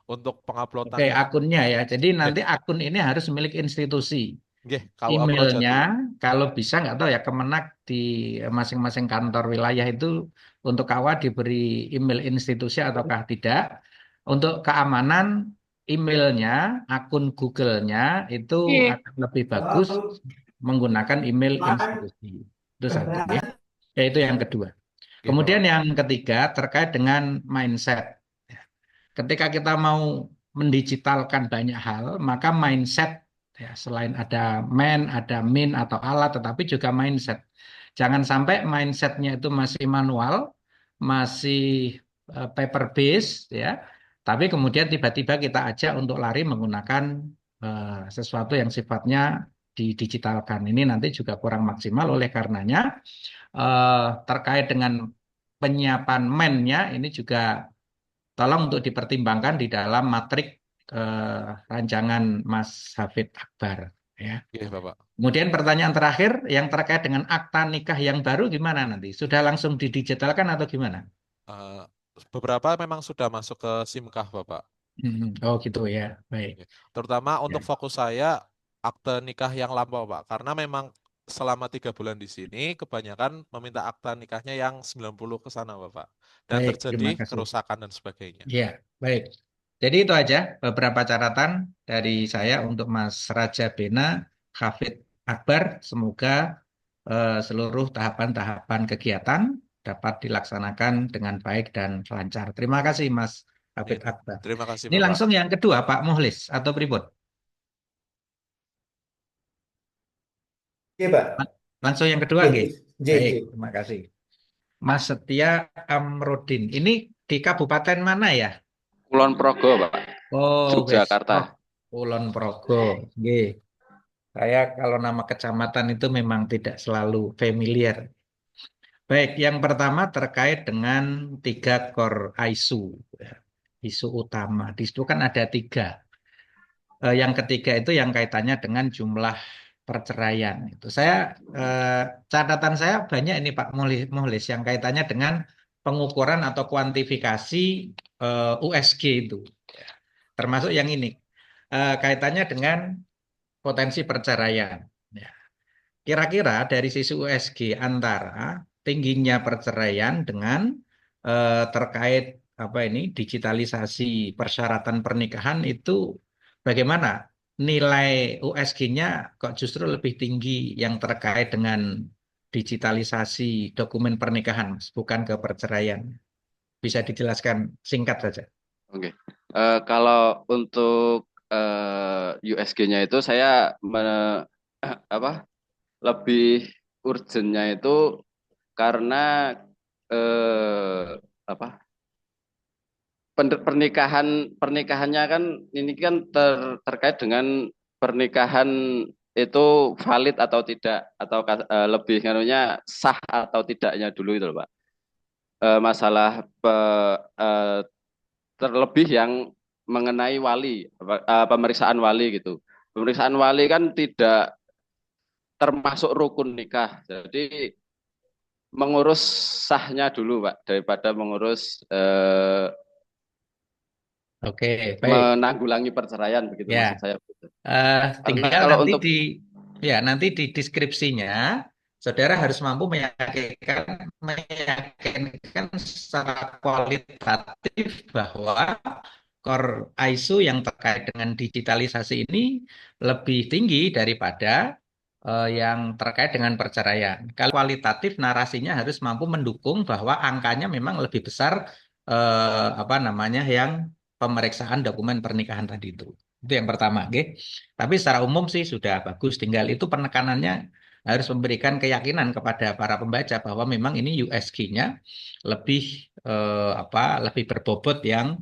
untuk Oke, penguploadan akunnya ya. Jadi nanti nggih, akun ini harus milik institusi. nggih, KUA Emailnya Purwojati. kalau bisa nggak tahu ya Kemenak di masing-masing kantor wilayah itu untuk KUA diberi email institusi ataukah tidak. Untuk keamanan emailnya, akun Google-nya itu akan lebih bagus menggunakan email institusi. Itu satu ya. Ya, itu yang kedua. Nggih, Kemudian Bapak. yang ketiga terkait dengan mindset. Ketika kita mau mendigitalkan banyak hal, maka mindset ya selain ada man, ada min atau alat, tetapi juga mindset. Jangan sampai mindsetnya itu masih manual, masih paper base, ya. Tapi kemudian tiba-tiba kita ajak untuk lari menggunakan sesuatu yang sifatnya didigitalkan. Ini nanti juga kurang maksimal. Oleh karenanya terkait dengan penyiapan man-nya ini juga tolong untuk dipertimbangkan di dalam matrik rancangan Mas Hafid Akbar, ya. Nggih, Bapak. Kemudian pertanyaan terakhir yang terkait dengan akta nikah yang baru gimana nanti? Sudah langsung didigitalkan atau gimana? Eh, Beberapa memang sudah masuk ke SIMKAH, Bapak. Oh gitu ya, baik. Oke. Terutama Ya. untuk fokus saya akte nikah yang lampau, Pak. Karena memang selama 3 bulan di sini kebanyakan meminta akta nikahnya yang 90 ke sana, Bapak. Dan Baik, terjadi terima kasih. kerusakan dan sebagainya. Ya, baik. Jadi itu aja beberapa catatan dari saya untuk Mas Raja Bena, Hafid Akbar. Semoga seluruh tahapan-tahapan kegiatan dapat dilaksanakan dengan baik dan lancar. Terima kasih Mas Ya, Hafid Akbar. terima kasih, Ini Bapak. langsung yang kedua Pak Muhlis atau Pripot? Iya, Pak. Langsung yang kedua, J, nggih. J, Baik, J. terima kasih. Mas Setia Amrodin. Ini di kabupaten mana ya? Kulon Progo, Pak. Oh, wes. Yogyakarta. Oh, Kulon Progo. Nggih. Saya kalau nama kecamatan itu memang tidak selalu familiar. Baik, yang pertama terkait dengan 3 core isu. Isu utama. Di situ kan ada 3. Yang ketiga itu yang kaitannya dengan jumlah perceraian. Itu catatan saya banyak ini Pak Muhlis yang kaitannya dengan pengukuran atau kuantifikasi USG itu. Termasuk yang ini kaitannya dengan potensi perceraian. Ya. Kira-kira dari sisi USG antara tingginya perceraian dengan terkait apa ini digitalisasi persyaratan pernikahan itu bagaimana nilai USG-nya kok justru lebih tinggi yang terkait dengan digitalisasi dokumen pernikahan, Mas, bukan ke perceraian. Bisa dijelaskan singkat saja. Oke. Kalau untuk USG-nya itu saya apa lebih urgentnya itu karena apa pernikahannya kan ini kan terkait dengan pernikahan itu valid atau tidak atau lebih ngaruhnya sah atau tidaknya dulu itu loh Pak. Masalah eh, terlebih yang mengenai wali pemeriksaan wali gitu. Pemeriksaan wali kan tidak termasuk rukun nikah. Jadi mengurus sahnya dulu Pak daripada mengurus Oke, baik. menanggulangi perceraian begitu maksud Ya, saya. Karena tinggal kalau nanti untuk nanti di deskripsinya, saudara harus mampu meyakinkan secara kualitatif bahwa core ISO yang terkait dengan digitalisasi ini lebih tinggi daripada yang terkait dengan perceraian. Kalau kualitatif narasinya harus mampu mendukung bahwa angkanya memang lebih besar apa namanya yang pemeriksaan dokumen pernikahan tadi itu. Itu yang pertama, oke. Tapi secara umum sih sudah bagus. Tinggal itu penekanannya harus memberikan keyakinan kepada para pembaca bahwa memang ini USG-nya lebih lebih berbobot yang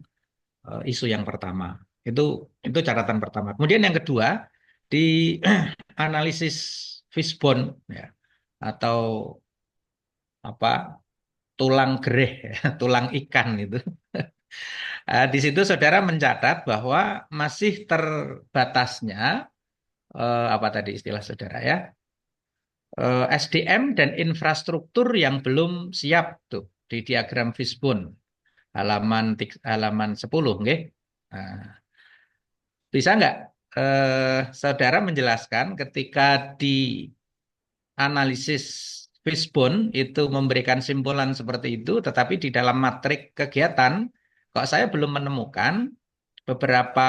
isu yang pertama. Itu catatan pertama. Kemudian yang kedua di analisis fishbone ya, atau apa tulang gereh ya, tulang ikan itu. Di situ saudara mencatat bahwa masih terbatasnya apa tadi istilah saudara ya, SDM dan infrastruktur yang belum siap tuh di diagram fishbone halaman 10 nggih. Nah, bisa nggak saudara menjelaskan ketika di analisis fishbone itu memberikan simpulan seperti itu, tetapi di dalam matrik kegiatan kok saya belum menemukan beberapa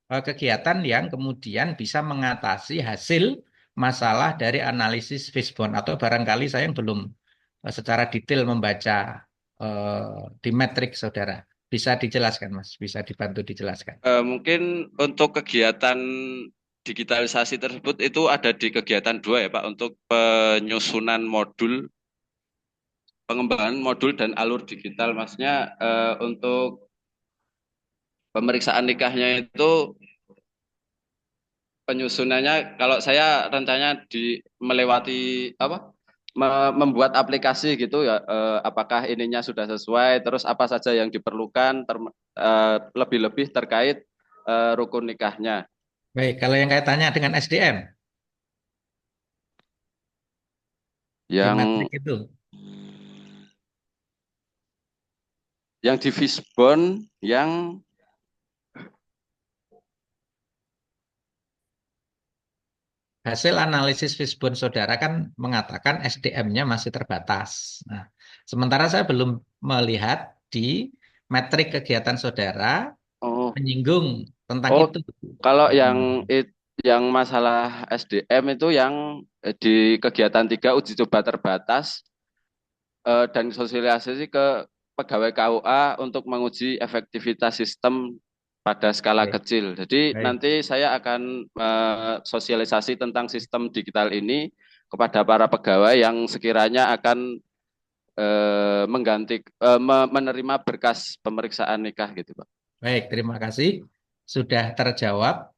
kegiatan yang kemudian bisa mengatasi hasil masalah dari analisis fishbone atau barangkali saya yang belum secara detail membaca di metrik saudara. Bisa dijelaskan, Mas? Bisa dibantu dijelaskan. Mungkin untuk kegiatan digitalisasi tersebut itu ada di kegiatan 2 ya Pak untuk penyusunan modul pengembangan modul dan alur digital maksudnya untuk pemeriksaan nikahnya itu penyusunannya kalau saya rencananya melewati membuat aplikasi gitu ya apakah ininya sudah sesuai terus apa saja yang diperlukan lebih-lebih terkait rukun nikahnya. Baik, kalau yang kaitannya dengan SDM di Yang metrik itu. Yang di fishbone yang Hasil analisis fishbone saudara kan mengatakan SDM-nya masih terbatas. Nah, sementara saya belum melihat di metrik kegiatan saudara menyinggung tentang itu. Kalau yang masalah SDM itu yang di kegiatan 3 uji coba terbatas dan sosialisasi ke pegawai KUA untuk menguji efektivitas sistem pada skala kecil. Jadi nanti saya akan sosialisasi tentang sistem digital ini kepada para pegawai yang sekiranya akan menerima berkas pemeriksaan nikah gitu Pak. Baik, terima kasih. Sudah terjawab.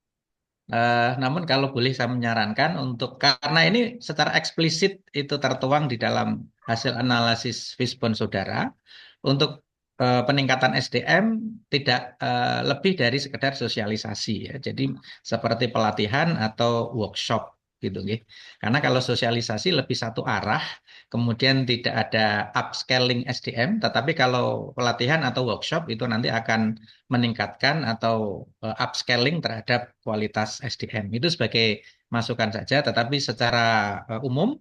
Namun kalau boleh saya menyarankan karena ini secara eksplisit itu tertuang di dalam hasil analisis fishbone saudara, untuk peningkatan SDM tidak lebih dari sekedar sosialisasi ya. Jadi seperti pelatihan atau workshop gitu nggih. Karena kalau sosialisasi lebih satu arah, kemudian tidak ada upscaling SDM, tetapi kalau pelatihan atau workshop itu nanti akan meningkatkan atau upscaling terhadap kualitas SDM. Itu sebagai masukan saja, tetapi secara umum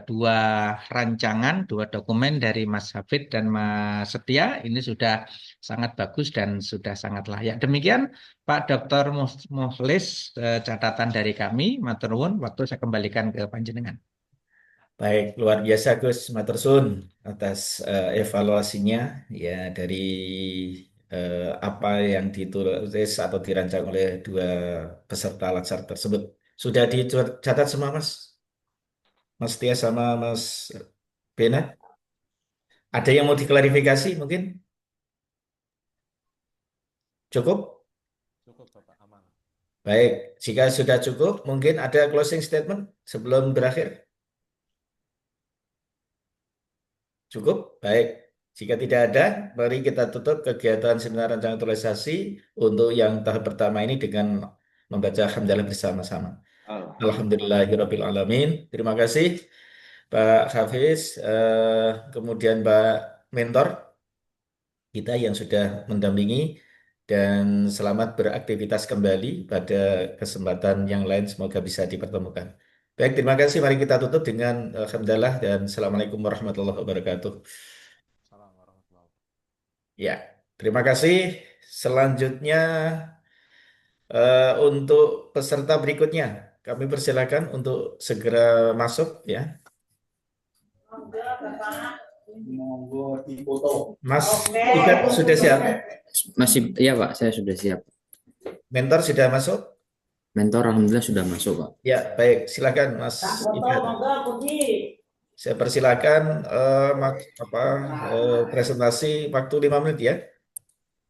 dua rancangan, dua dokumen dari Mas Hafid dan Mas Setia ini sudah sangat bagus dan sudah sangat layak. Demikian Pak Dr. Mukhlis, catatan dari kami. Matur nuwun, waktu saya kembalikan ke panjenengan. Baik, luar biasa Gus Matursun atas evaluasinya ya dari apa yang ditulis atau dirancang oleh dua peserta latsar tersebut. Sudah dicatat semua, Mas? Mas Tia sama Mas Bena? Ada yang mau diklarifikasi mungkin? Cukup? Cukup Bapak, aman. Baik, jika sudah cukup, mungkin ada closing statement sebelum berakhir? Cukup? Baik. Jika tidak ada, mari kita tutup kegiatan seminar rancangan aktualisasi untuk yang tahap pertama ini dengan membaca hamdalah bersama-sama. Alhamdulillahirabbil alamin. Terima kasih Pak Hafiz, kemudian Pak Mentor kita yang sudah mendampingi dan selamat beraktivitas kembali pada kesempatan yang lain semoga bisa dipertemukan. Baik, terima kasih. Mari kita tutup dengan hamdalah dan Assalamualaikum warahmatullahi wabarakatuh. Salam warahmatullahi wabarakatuh. Ya, terima kasih. Selanjutnya untuk peserta berikutnya, kami persilakan untuk segera masuk ya. Mas Ikat sudah siap? Masih, ya Pak, saya sudah siap. Mentor sudah masuk? Mentor alhamdulillah sudah masuk, Pak. Ya, baik. Silakan Mas Ikat. Saya persilakan presentasi waktu 5 menit ya.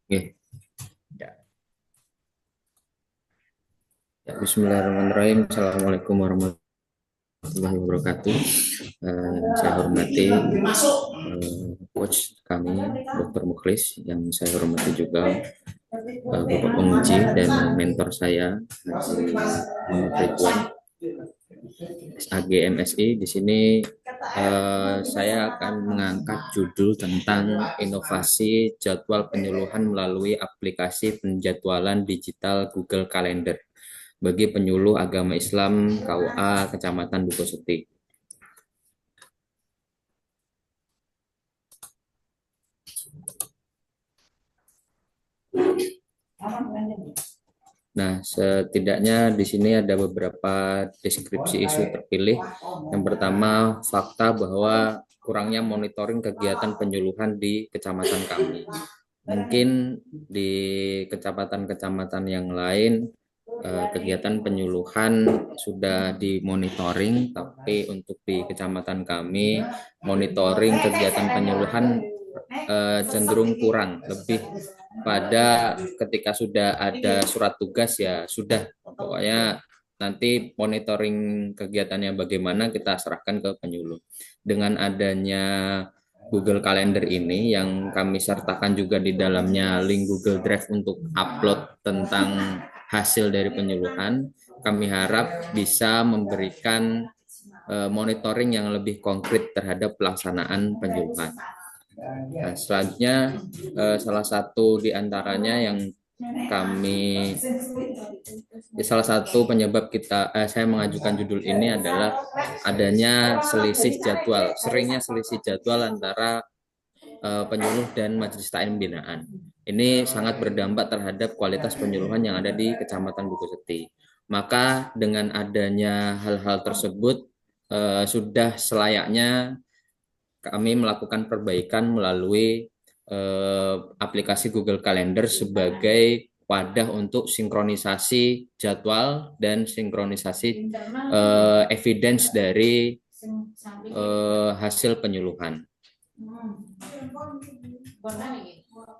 Oke. Ya. Ya, Bismillahirrahmanirrahim. Assalamualaikum warahmatullahi wabarakatuh. Saya hormati coach kami, Dr. Mukhlis, yang saya hormati juga Bapak penguji dan mentor saya, Haji Muhammad Ridwan, SAG MSI. Di sini saya akan mengangkat judul tentang inovasi jadwal penyuluhan melalui aplikasi penjadwalan digital Google Calendar bagi penyuluh agama Islam KUA Kecamatan Bukoseti. Nah, setidaknya di sini ada beberapa deskripsi isu terpilih. Yang pertama, fakta bahwa kurangnya monitoring kegiatan penyuluhan di kecamatan kami. Mungkin di kecamatan-kecamatan yang lain kegiatan penyuluhan sudah dimonitoring, tapi untuk di kecamatan kami monitoring kegiatan penyuluhan cenderung kurang, lebih pada ketika sudah ada surat tugas ya sudah, pokoknya nanti monitoring kegiatannya bagaimana kita serahkan ke penyuluh. Dengan adanya Google Calendar ini yang kami sertakan juga di dalamnya link Google Drive untuk upload tentang hasil dari penyuluhan, kami harap bisa memberikan monitoring yang lebih konkret terhadap pelaksanaan penyuluhan. Nah, selanjutnya salah satu di antaranya yang salah satu penyebab saya mengajukan judul ini adalah adanya seringnya selisih jadwal antara penyuluh dan majelis taklim binaan. Ini sangat berdampak terhadap kualitas penyuluhan yang ada di Kecamatan Bukoseti. Maka dengan adanya hal-hal tersebut sudah selayaknya kami melakukan perbaikan melalui aplikasi Google Calendar sebagai wadah untuk sinkronisasi jadwal dan sinkronisasi evidence dari hasil penyuluhan.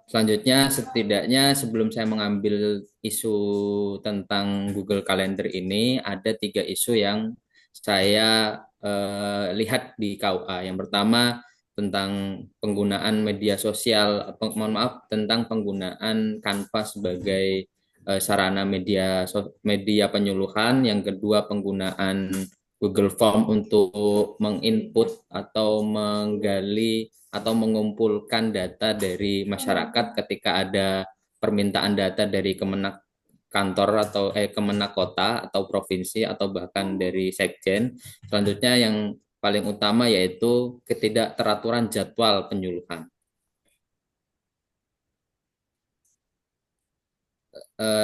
Selanjutnya, setidaknya sebelum saya mengambil isu tentang Google Calendar ini, ada 3 isu yang saya lihat di KUA. Yang pertama tentang penggunaan media sosial, tentang penggunaan Canva sebagai sarana media penyuluhan. Yang kedua penggunaan Google Form untuk menginput atau menggali atau mengumpulkan data dari masyarakat ketika ada permintaan data dari Kemenak kantor atau Kemenak kota atau provinsi atau bahkan dari Sekjen. Selanjutnya yang paling utama yaitu ketidakteraturan jadwal penyuluhan.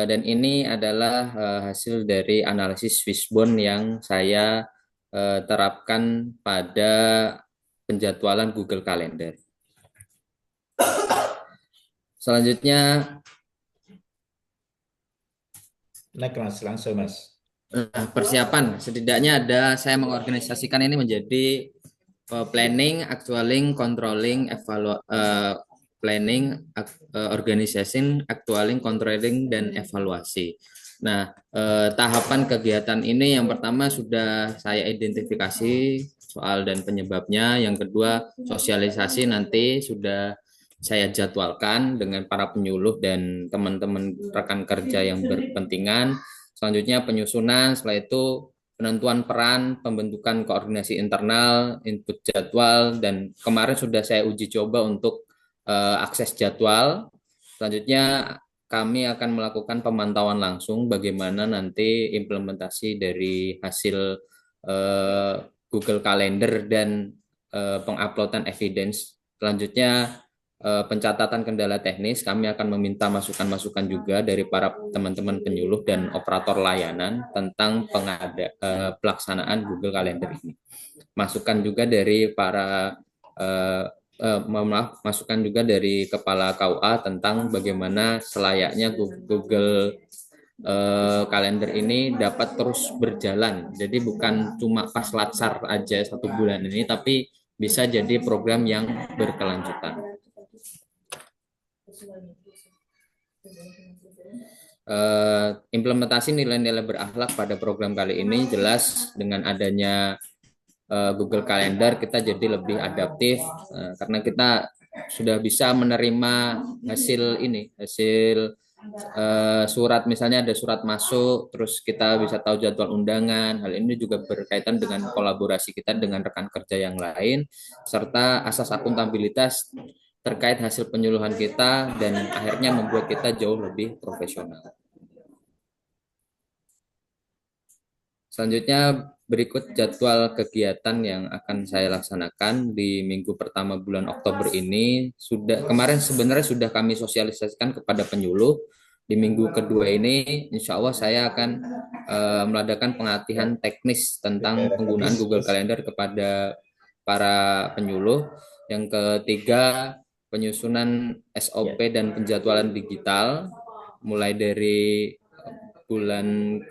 Dan ini adalah hasil dari analisis Fishbone yang saya terapkan pada penjadwalan Google Calendar. Selanjutnya, Next Mas, langsung Mas. Nah, persiapan setidaknya ada saya mengorganisasikan ini menjadi planning, actualing, controlling, planning, organization, actualing, controlling, dan evaluasi. Nah, tahapan kegiatan ini yang pertama sudah saya identifikasi soal dan penyebabnya. Yang kedua, sosialisasi nanti sudah saya jadwalkan dengan para penyuluh dan teman-teman rekan kerja yang berkepentingan. Selanjutnya penyusunan, setelah itu penentuan peran, pembentukan koordinasi internal, input jadwal, dan kemarin sudah saya uji coba untuk akses jadwal. Selanjutnya kami akan melakukan pemantauan langsung bagaimana nanti implementasi dari hasil Google Calendar dan penguploadan evidence. Selanjutnya pencatatan kendala teknis, kami akan meminta masukan-masukan juga dari para teman-teman penyuluh dan operator layanan tentang pelaksanaan Google Calendar ini. Masukan juga dari masukan juga dari Kepala KUA tentang bagaimana selayaknya Google kalender ini dapat terus berjalan. Jadi bukan cuma pas latsar aja 1 bulan ini, tapi bisa jadi program yang berkelanjutan. Implementasi nilai-nilai berakhlak pada program kali ini jelas dengan adanya Google Calendar kita jadi lebih adaptif karena kita sudah bisa menerima hasil surat, misalnya ada surat masuk, terus kita bisa tahu jadwal undangan. Hal ini juga berkaitan dengan kolaborasi kita dengan rekan kerja yang lain, serta asas akuntabilitas terkait hasil penyuluhan kita, dan akhirnya membuat kita jauh lebih profesional. Selanjutnya berikut jadwal kegiatan yang akan saya laksanakan di minggu pertama bulan Oktober ini. Kemarin sebenarnya sudah kami sosialisasikan kepada penyuluh. Di minggu kedua ini, insya Allah saya akan mengadakan pelatihan teknis tentang penggunaan Google Calendar kepada para penyuluh. Yang ketiga, penyusunan SOP dan penjadwalan digital mulai dari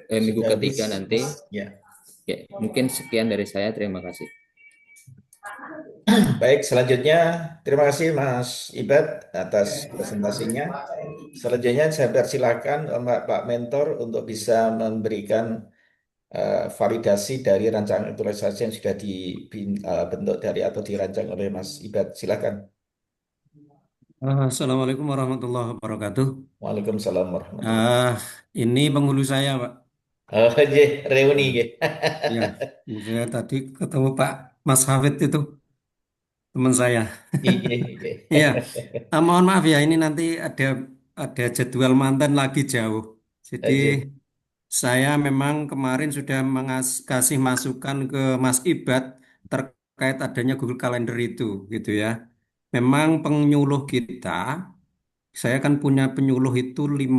minggu ketiga nanti. Ya, mungkin sekian dari saya. Terima kasih. Baik, selanjutnya terima kasih Mas Ibad atas presentasinya. Selanjutnya saya persilakan Pak Mentor untuk bisa memberikan validasi dari rancangan aktualisasi yang sudah dibentuk dari atau dirancang oleh Mas Ibad. Silakan. Assalamualaikum warahmatullahi wabarakatuh. Waalaikumsalam warahmatullahi Ini penghulu saya, Pak. Oh, reuni. Ya, saya tadi ketemu Pak Mas Hafid itu, teman saya. Iya, mohon maaf ya, ini nanti ada jadwal mantan lagi jauh. Jadi saya memang kemarin sudah kasih masukan ke Mas Ibad terkait adanya Google Calendar itu, gitu ya. Memang penyuluh kita, saya kan punya penyuluh itu 6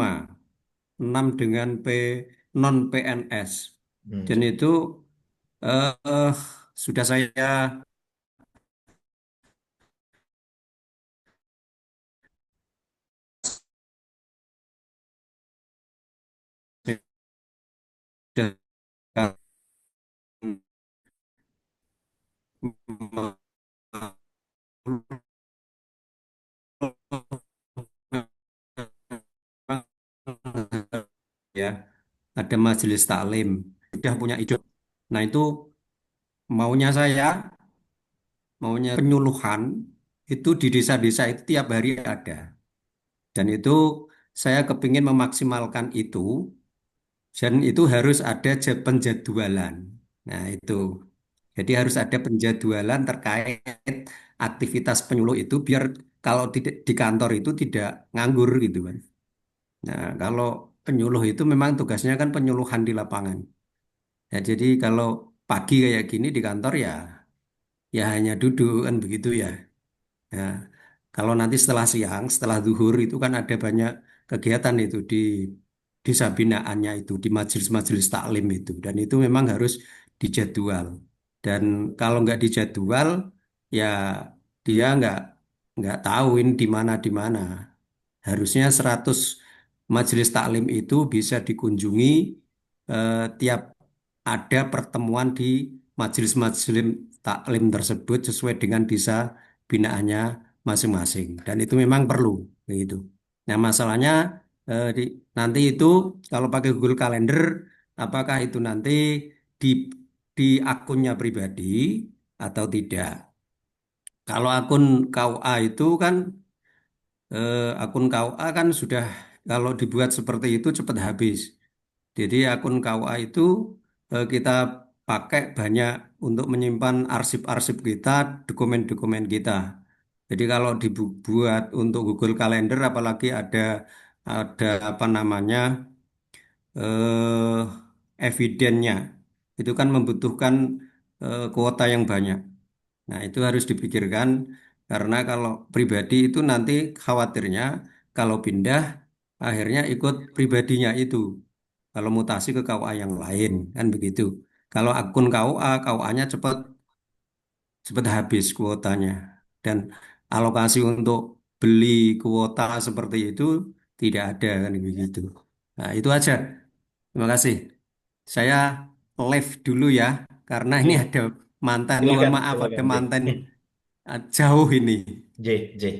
dengan non PNS, dan itu sudah saya ya, ada majelis taklim, sudah punya ide. Nah, itu maunya penyuluhan itu di desa-desa itu tiap hari ada. Dan itu saya kepingin memaksimalkan itu, dan itu harus ada penjadwalan. Nah, itu. Jadi harus ada penjadwalan terkait aktivitas penyuluh itu biar kalau tidak di kantor itu tidak nganggur gitu kan. Nah, kalau penyuluh itu memang tugasnya kan penyuluhan di lapangan. Ya, jadi kalau pagi kayak gini di kantor ya hanya duduk kan begitu ya. Ya, kalau nanti setelah siang, setelah zuhur itu kan ada banyak kegiatan itu di desa binaannya itu, di majelis-majelis taklim itu, dan itu memang harus dijadwal. Dan kalau nggak dijadwal, ya dia nggak tahu ini di mana. Harusnya 100 majelis taklim itu bisa dikunjungi tiap ada pertemuan di majelis-majelis taklim tersebut sesuai dengan desa binaannya masing-masing. Dan itu memang perlu, begitu. Nah, masalahnya nanti itu kalau pakai Google Calendar, apakah itu nanti di di akunnya pribadi atau tidak? Kalau akun KUA itu kan akun KUA kan sudah kalau dibuat seperti itu cepat habis. Jadi akun KUA itu kita pakai banyak untuk menyimpan arsip-arsip kita, dokumen-dokumen kita. Jadi kalau dibuat untuk Google Calendar, apalagi ada apa namanya evidennya, itu kan membutuhkan kuota yang banyak. Nah, itu harus dipikirkan karena kalau pribadi itu nanti khawatirnya kalau pindah akhirnya ikut pribadinya itu. Kalau mutasi ke KUA yang lain kan begitu. Kalau akun KUA, KUA-nya cepat cepat habis kuotanya dan alokasi untuk beli kuota seperti itu tidak ada kan begitu. Nah, itu aja. Terima kasih. Saya live dulu ya karena ini Oke, ada mantan, mohon silakan, maaf ada silakan J. mantan jauh ini J.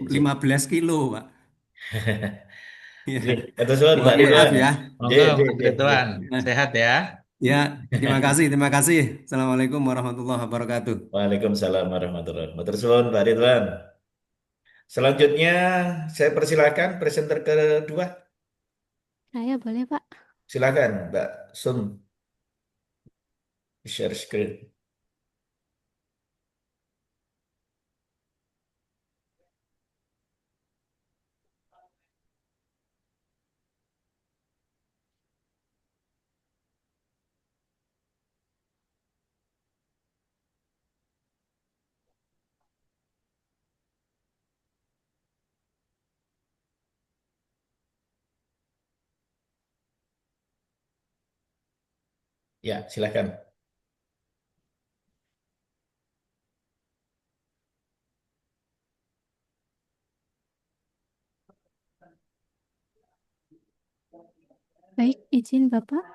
15 kilo Pak. J. Ya, Atas suhun Pak mohon maaf Ridwan. ya. Monggo, Mas J. Ridwan. Nah, Sehat ya. ya, terima kasih, terima kasih. Assalamualaikum warahmatullahi wabarakatuh. Waalaikumsalam warahmatullahi wabarakatuh. Atas suhun Pak Ridwan. Selanjutnya saya persilakan presenter kedua. Saya boleh, Pak? Silakan Mbak Sum share screen. Ya, silakan. Baik, izin Bapak.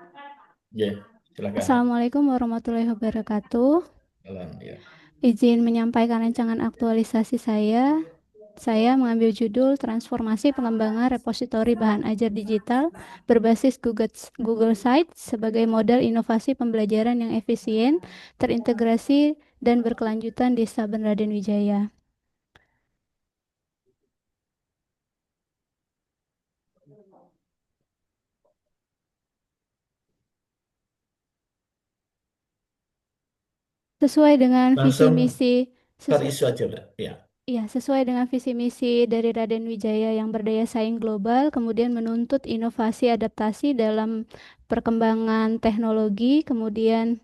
Ya, silakan. Assalamualaikum warahmatullahi wabarakatuh. Salam, ya. Izin menyampaikan rancangan aktualisasi saya. Saya mengambil judul Transformasi Pengembangan Repositori Bahan Ajar Digital berbasis Google Sites sebagai modal inovasi pembelajaran yang efisien, terintegrasi, dan berkelanjutan di Saben Raden Wijaya. Sesuai dengan visi Langsung misi per isu aja, Mbak. Ya. Ya, sesuai dengan visi misi dari Raden Wijaya yang berdaya saing global, kemudian menuntut inovasi adaptasi dalam perkembangan teknologi, kemudian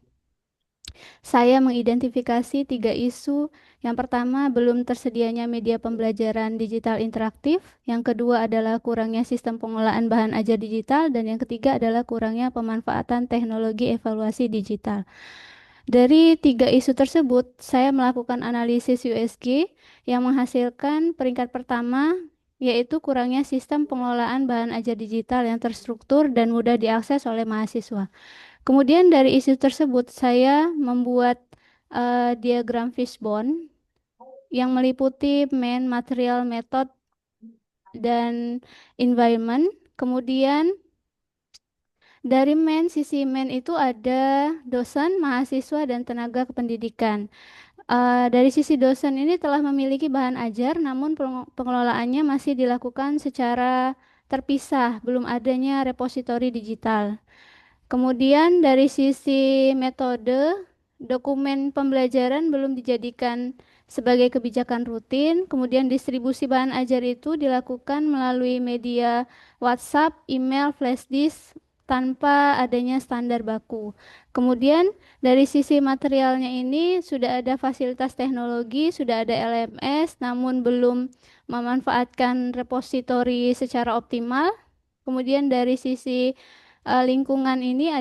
saya mengidentifikasi 3 isu. Yang pertama, belum tersedianya media pembelajaran digital interaktif. Yang kedua adalah kurangnya sistem pengolahan bahan ajar digital. Dan yang ketiga adalah kurangnya pemanfaatan teknologi evaluasi digital. Dari 3 isu tersebut, saya melakukan analisis USG yang menghasilkan peringkat pertama, yaitu kurangnya sistem pengelolaan bahan ajar digital yang terstruktur dan mudah diakses oleh mahasiswa. Kemudian dari isu tersebut, saya membuat diagram fishbone yang meliputi main, material, method, dan environment. Kemudian dari sisi main itu ada dosen, mahasiswa, dan tenaga kependidikan. Dari sisi dosen ini telah memiliki bahan ajar, namun pengelolaannya masih dilakukan secara terpisah, belum adanya repositori digital. Kemudian dari sisi metode, dokumen pembelajaran belum dijadikan sebagai kebijakan rutin. Kemudian distribusi bahan ajar itu dilakukan melalui media WhatsApp, email, flash disk, tanpa adanya standar baku. Kemudian dari sisi materialnya ini sudah ada fasilitas teknologi, sudah ada LMS, namun belum memanfaatkan repositori secara optimal. Kemudian dari sisi lingkungan ini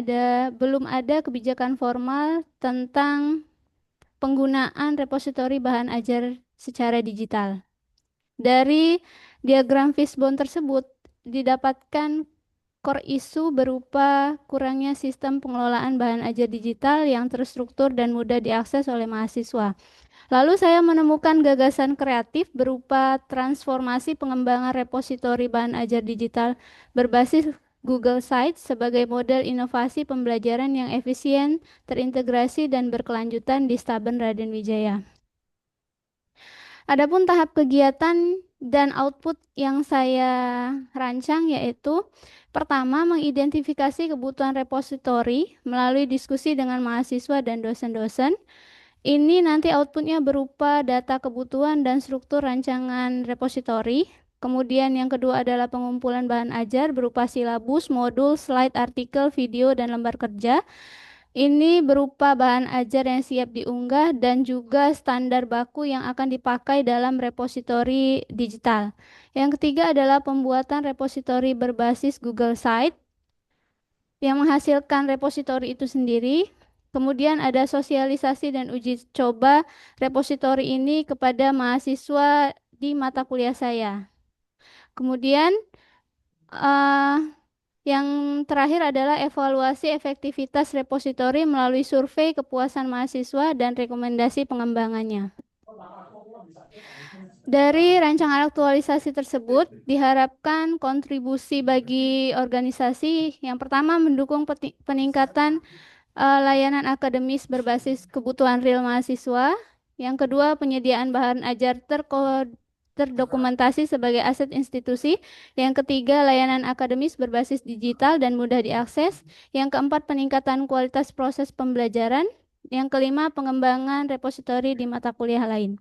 belum ada kebijakan formal tentang penggunaan repositori bahan ajar secara digital. Dari diagram fishbone tersebut didapatkan core isu berupa kurangnya sistem pengelolaan bahan ajar digital yang terstruktur dan mudah diakses oleh mahasiswa. Lalu saya menemukan gagasan kreatif berupa transformasi pengembangan repositori bahan ajar digital berbasis Google Sites sebagai model inovasi pembelajaran yang efisien, terintegrasi, dan berkelanjutan di Staben Raden Wijaya. Adapun tahap kegiatan dan output yang saya rancang yaitu pertama, mengidentifikasi kebutuhan repositori melalui diskusi dengan mahasiswa dan dosen-dosen. Ini nanti outputnya berupa data kebutuhan dan struktur rancangan repositori. Kemudian yang kedua adalah pengumpulan bahan ajar berupa silabus, modul, slide, artikel, video, dan lembar kerja. Ini berupa bahan ajar yang siap diunggah dan juga standar baku yang akan dipakai dalam repositori digital. Yang ketiga adalah pembuatan repositori berbasis Google Site yang menghasilkan repositori itu sendiri. Kemudian ada sosialisasi dan uji coba repositori ini kepada mahasiswa di mata kuliah saya. Kemudian yang terakhir adalah evaluasi efektivitas repositori melalui survei kepuasan mahasiswa dan rekomendasi pengembangannya. Dari rancangan aktualisasi tersebut diharapkan kontribusi bagi organisasi yang pertama mendukung peningkatan layanan akademis berbasis kebutuhan real mahasiswa. Yang kedua, penyediaan bahan ajar terdokumentasi sebagai aset institusi. Yang ketiga, layanan akademis berbasis digital dan mudah diakses. Yang keempat, peningkatan kualitas proses pembelajaran. Yang kelima, pengembangan repositori di mata kuliah lain.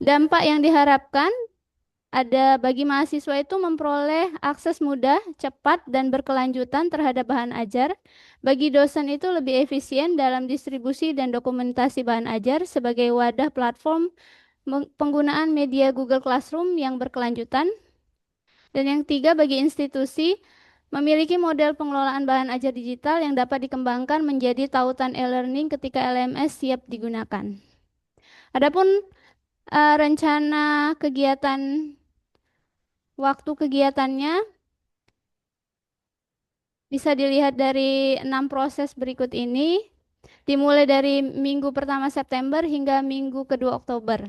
Dampak yang diharapkan ada bagi mahasiswa itu memperoleh akses mudah, cepat, dan berkelanjutan terhadap bahan ajar. Bagi dosen itu lebih efisien dalam distribusi dan dokumentasi bahan ajar sebagai wadah platform penggunaan media Google Classroom yang berkelanjutan. Dan yang ketiga, bagi institusi memiliki model pengelolaan bahan ajar digital yang dapat dikembangkan menjadi tautan e-learning ketika LMS siap digunakan. Adapun rencana kegiatan waktu kegiatannya bisa dilihat dari 6 proses berikut ini, dimulai dari minggu pertama September hingga minggu kedua Oktober.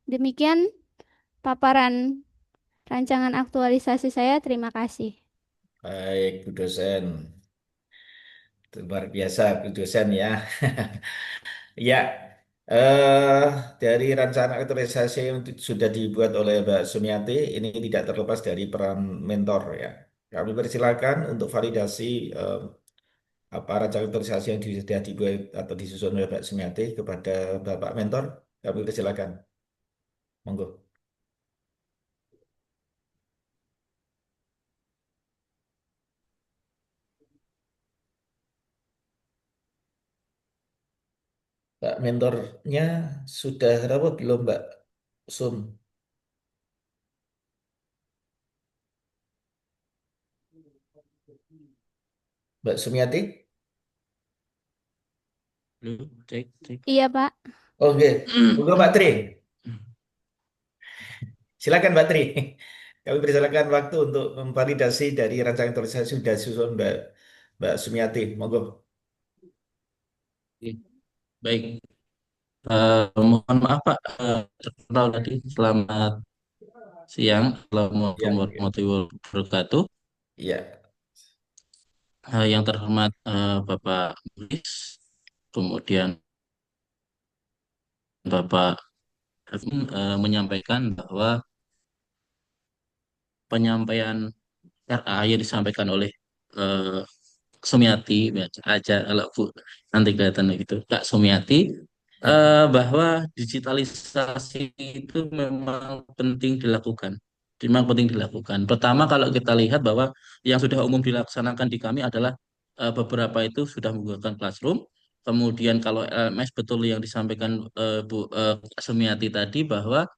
Demikian paparan rancangan aktualisasi saya. Terima kasih. Baik, Bu dosen. Luar biasa, Bu dosen ya. Ya, eh, dari rancangan aktualisasi yang sudah dibuat oleh Mbak Sumiati, ini tidak terlepas dari peran mentor ya. Kami persilakan untuk validasi apa rancangan aktualisasi yang sudah dibuat atau disusun oleh Mbak Sumiati kepada Bapak mentor. Kami persilakan. Monggo. Mbak mentornya sudah apa belum Mbak Sum? Mbak Sumiati? Cek. Iya, Pak. Oke, Monggo Mbak Tri. Silakan Mbak Tri. Kami persilakan waktu untuk memvalidasi dari rancangan aktualisasi sudah disusun Mbak Sumiati. Monggo. Baik. Mohon maaf Pak, terkenal tadi. Selamat siang. Assalamualaikum warahmatullahi wabarakatuh. Iya. Yang terhormat Bapak Mulis, kemudian Bapak menyampaikan bahwa penyampaian RA yang disampaikan oleh Sumiati aja kalau Bu nanti kelihatan gitu Kak Sumiati bahwa digitalisasi itu memang penting dilakukan. Memang penting dilakukan. Pertama kalau kita lihat bahwa yang sudah umum dilaksanakan di kami adalah beberapa itu sudah menggunakan Classroom. Kemudian kalau LMS betul yang disampaikan Bu Sumiati tadi bahwa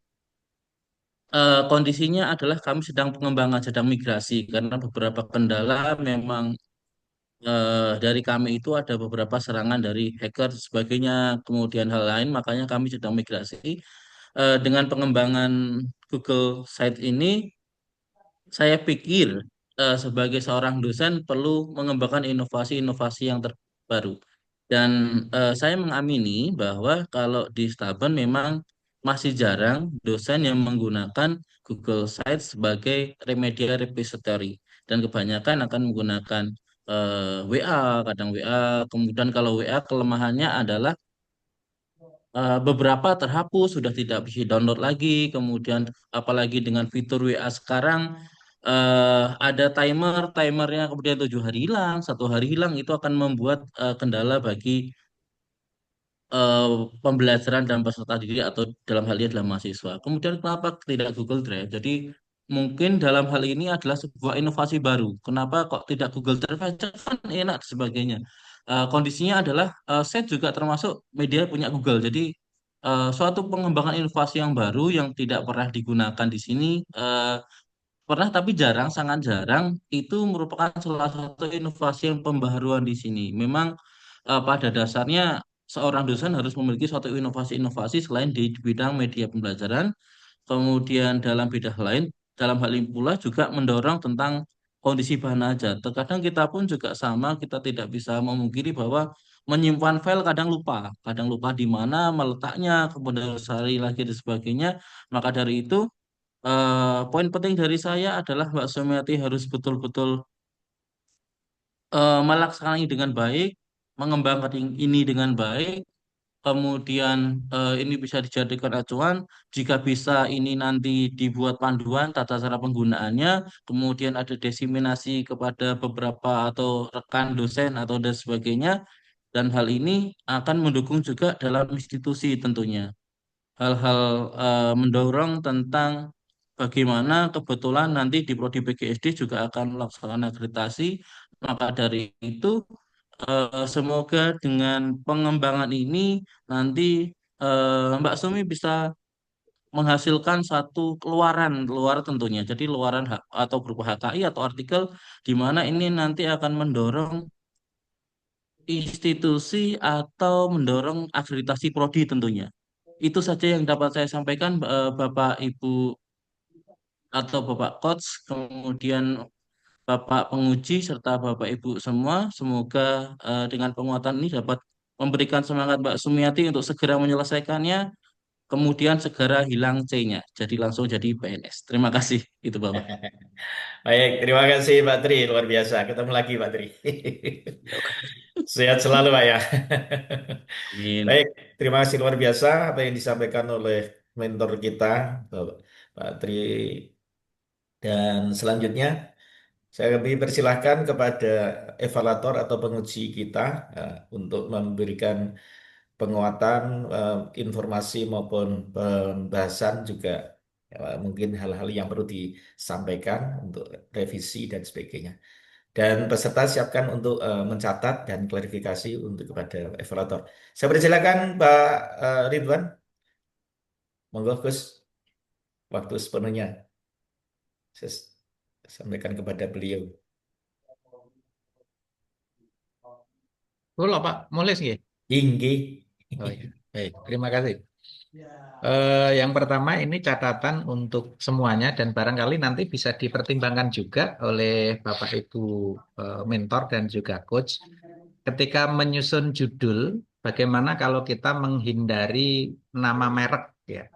kondisinya adalah kami sedang pengembangan, sedang migrasi karena beberapa kendala memang dari kami itu ada beberapa serangan dari hacker dan sebagainya, kemudian hal lain, makanya kami sedang migrasi. Dengan pengembangan Google Site ini, saya pikir sebagai seorang dosen perlu mengembangkan inovasi-inovasi yang terbaru. Dan saya mengamini bahwa kalau di Staben memang masih jarang dosen yang menggunakan Google Sites sebagai media repository. Dan kebanyakan akan menggunakan WA, kadang WA. Kemudian kalau WA kelemahannya adalah beberapa terhapus, sudah tidak bisa download lagi. Kemudian apalagi dengan fitur WA sekarang ada timernya kemudian 7 hari hilang, 1 hari hilang itu akan membuat kendala bagi eh, pembelajaran dan peserta didik atau dalam hal ini adalah mahasiswa. Kemudian kenapa tidak Google Drive? Jadi mungkin dalam hal ini adalah sebuah inovasi baru. Kenapa kok tidak Google Drive aja kan enak dan sebagainya. Kondisinya adalah saya juga termasuk media punya Google. Jadi suatu pengembangan inovasi yang baru yang tidak pernah digunakan di sini pernah tapi jarang, sangat jarang. Itu merupakan salah satu inovasi yang pembaharuan di sini. Memang pada dasarnya seorang dosen harus memiliki suatu inovasi-inovasi selain di bidang media pembelajaran. Kemudian dalam bidang lain, dalam hal ini pula juga mendorong tentang kondisi bahan ajar. Terkadang kita pun juga sama, kita tidak bisa memungkiri bahwa menyimpan file kadang lupa di mana meletaknya, kemudian harus cari lagi dan sebagainya. Maka dari itu, poin penting dari saya adalah Mbak Sumiati harus betul-betul melaksanakan ini dengan baik, mengembangkan ini dengan baik, kemudian ini bisa dijadikan acuan. Jika bisa ini nanti dibuat panduan tata cara penggunaannya, kemudian ada diseminasi kepada beberapa atau rekan dosen atau dan sebagainya. Dan hal ini akan mendukung juga dalam institusi tentunya. Hal-hal mendorong tentang bagaimana kebetulan nanti di Prodi PGSD juga akan melaksanakan akreditasi. Maka dari itu semoga dengan pengembangan ini nanti Mbak Sumi bisa menghasilkan satu luar tentunya. Jadi luaran atau berupa HKI atau artikel di mana ini nanti akan mendorong institusi atau mendorong akreditasi prodi tentunya. Itu saja yang dapat saya sampaikan Bapak Ibu atau Bapak Coach, kemudian Bapak penguji serta Bapak Ibu semua. Semoga dengan penguatan ini dapat memberikan semangat Mbak Sumiati untuk segera menyelesaikannya, kemudian segera hilang C-nya, jadi langsung jadi PNS. Terima kasih, itu Bapak. Baik, terima kasih Pak Tri, luar biasa. Ketemu lagi Pak Tri. Sehat selalu Pak ya. Amin. Baik, terima kasih luar biasa apa yang disampaikan oleh mentor kita, Pak Tri. Dan selanjutnya, saya lebih persilahkan kepada evaluator atau penguji kita untuk memberikan penguatan informasi maupun pembahasan juga mungkin hal-hal yang perlu disampaikan untuk revisi dan sebagainya. Dan peserta siapkan untuk mencatat dan klarifikasi untuk kepada evaluator. Saya persilakan Pak Ridwan. Monggo Gus, waktu sepenuhnya saya sampaikan kepada beliau. Halo Pak, mulai nggih? Inggih. Oh ya, baik. Terima kasih. Yang pertama ini catatan untuk semuanya dan barangkali nanti bisa dipertimbangkan juga oleh Bapak Ibu mentor dan juga coach. Ketika menyusun judul, bagaimana kalau kita menghindari nama merek ya.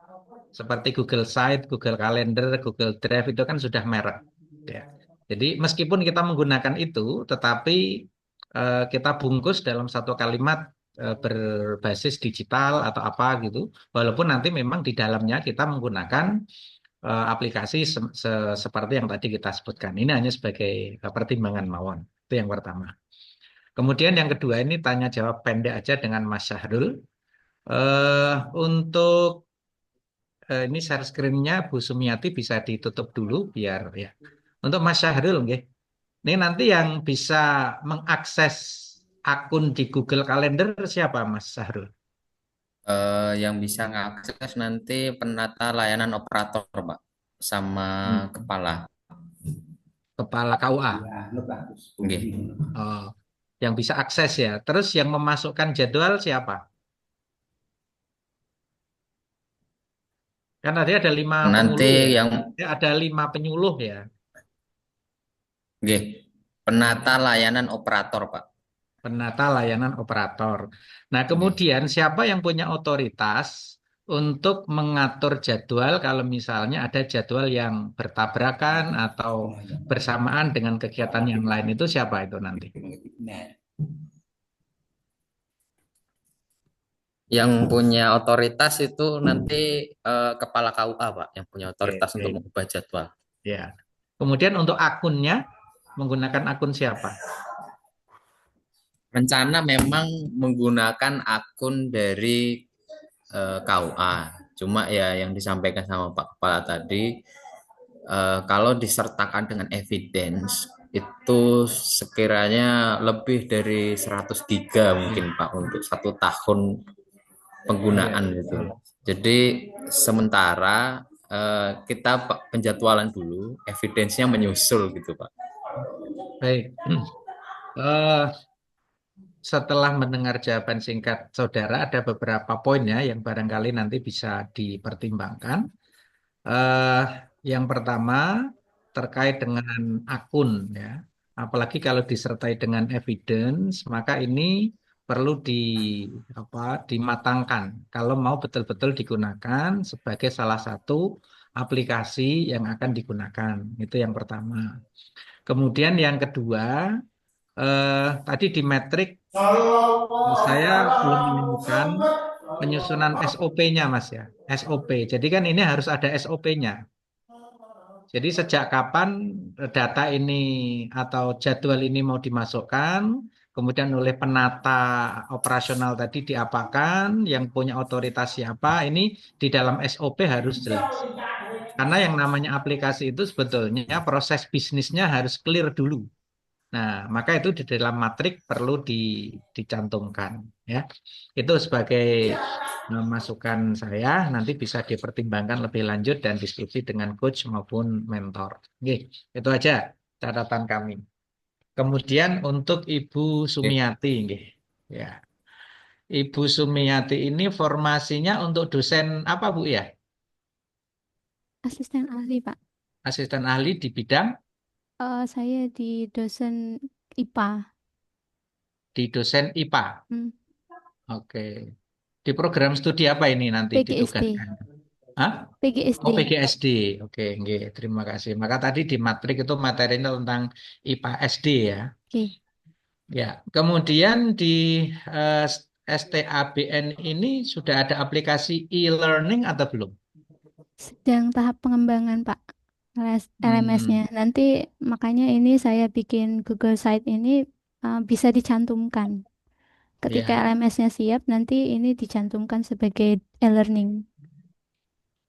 Seperti Google Site, Google Calendar, Google Drive itu kan sudah merek ya. Jadi meskipun kita menggunakan itu, tetapi kita bungkus dalam satu kalimat berbasis digital atau apa gitu. Walaupun nanti memang di dalamnya kita menggunakan aplikasi seperti yang tadi kita sebutkan. Ini hanya sebagai pertimbangan mawon. Itu yang pertama. Kemudian yang kedua ini tanya jawab pendek aja dengan Mas Syahrul. Untuk ini share screen-nya Bu Sumiati bisa ditutup dulu biar ya. Untuk Mas Syahrul nggih. Ini nanti yang bisa mengakses akun di Google Calendar siapa Mas Syahrul? Yang bisa ngakses nanti penata layanan operator, Pak, sama kepala KUA. Nggih. Oh, yang bisa akses ya. Terus yang memasukkan jadwal siapa? Kan tadi ada 5 Nanti penyuluh ya. yang Ada 5 penyuluh ya. Nggih. Penata layanan operator, Pak. Penata layanan operator. Nah, Nggih. kemudian siapa yang punya otoritas untuk mengatur jadwal kalau misalnya ada jadwal yang bertabrakan atau bersamaan dengan kegiatan yang lain, itu siapa itu nanti? Yang punya otoritas itu nanti kepala KUA, Pak, yang punya otoritas untuk Oke. mengubah jadwal. Ya. Kemudian untuk akunnya menggunakan akun siapa? Rencana memang menggunakan akun dari KUA. Cuma ya yang disampaikan sama Pak Kepala tadi, kalau disertakan dengan evidence itu sekiranya lebih dari 100 giga mungkin Pak untuk 1 tahun penggunaan Iya. gitu. Jadi sementara kita penjadwalan dulu, evidence-nya menyusul gitu Pak. Baik. Eh, Setelah mendengar jawaban singkat saudara, ada beberapa poinnya yang barangkali nanti bisa dipertimbangkan. Eh, yang pertama terkait dengan akun, ya. Apalagi kalau disertai dengan evidence, maka ini perlu dimatangkan. Kalau mau betul-betul digunakan sebagai salah satu aplikasi yang akan digunakan, itu yang pertama. Kemudian yang kedua, tadi di metrik saya belum menemukan penyusunan SOP-nya, Mas ya. SOP. Jadi kan ini harus ada SOP-nya. Jadi sejak kapan data ini atau jadwal ini mau dimasukkan, kemudian oleh penata operasional tadi diapakan, yang punya otoritas siapa, ini di dalam SOP harus jelas. Karena yang namanya aplikasi itu sebetulnya proses bisnisnya harus clear dulu. Nah, maka itu di dalam matrik perlu dicantumkan, ya. Itu sebagai masukan saya, nanti bisa dipertimbangkan lebih lanjut dan diskusi dengan coach maupun mentor. Oke, itu aja catatan kami. Kemudian untuk Ibu Sumiati, nggih. Ya. Ibu Sumiati ini formasinya untuk dosen apa, Bu ya? Asisten ahli, Pak. Asisten ahli di bidang Saya di dosen IPA. di dosen IPA. Oke. Di program studi apa ini nanti PGSD. ditugaskan? Hah? PGSD. Oh, PGSD. Oke, nggih, terima kasih. Maka tadi di matrik itu materinya tentang IPA SD ya. Oke. Ya, kemudian di eh, STABN ini sudah ada aplikasi e-learning atau belum? Sedang tahap pengembangan, Pak. LMS-nya. Nanti makanya ini saya bikin Google Site ini bisa dicantumkan. Ketika Ya. LMS-nya siap, nanti ini dicantumkan sebagai e-learning.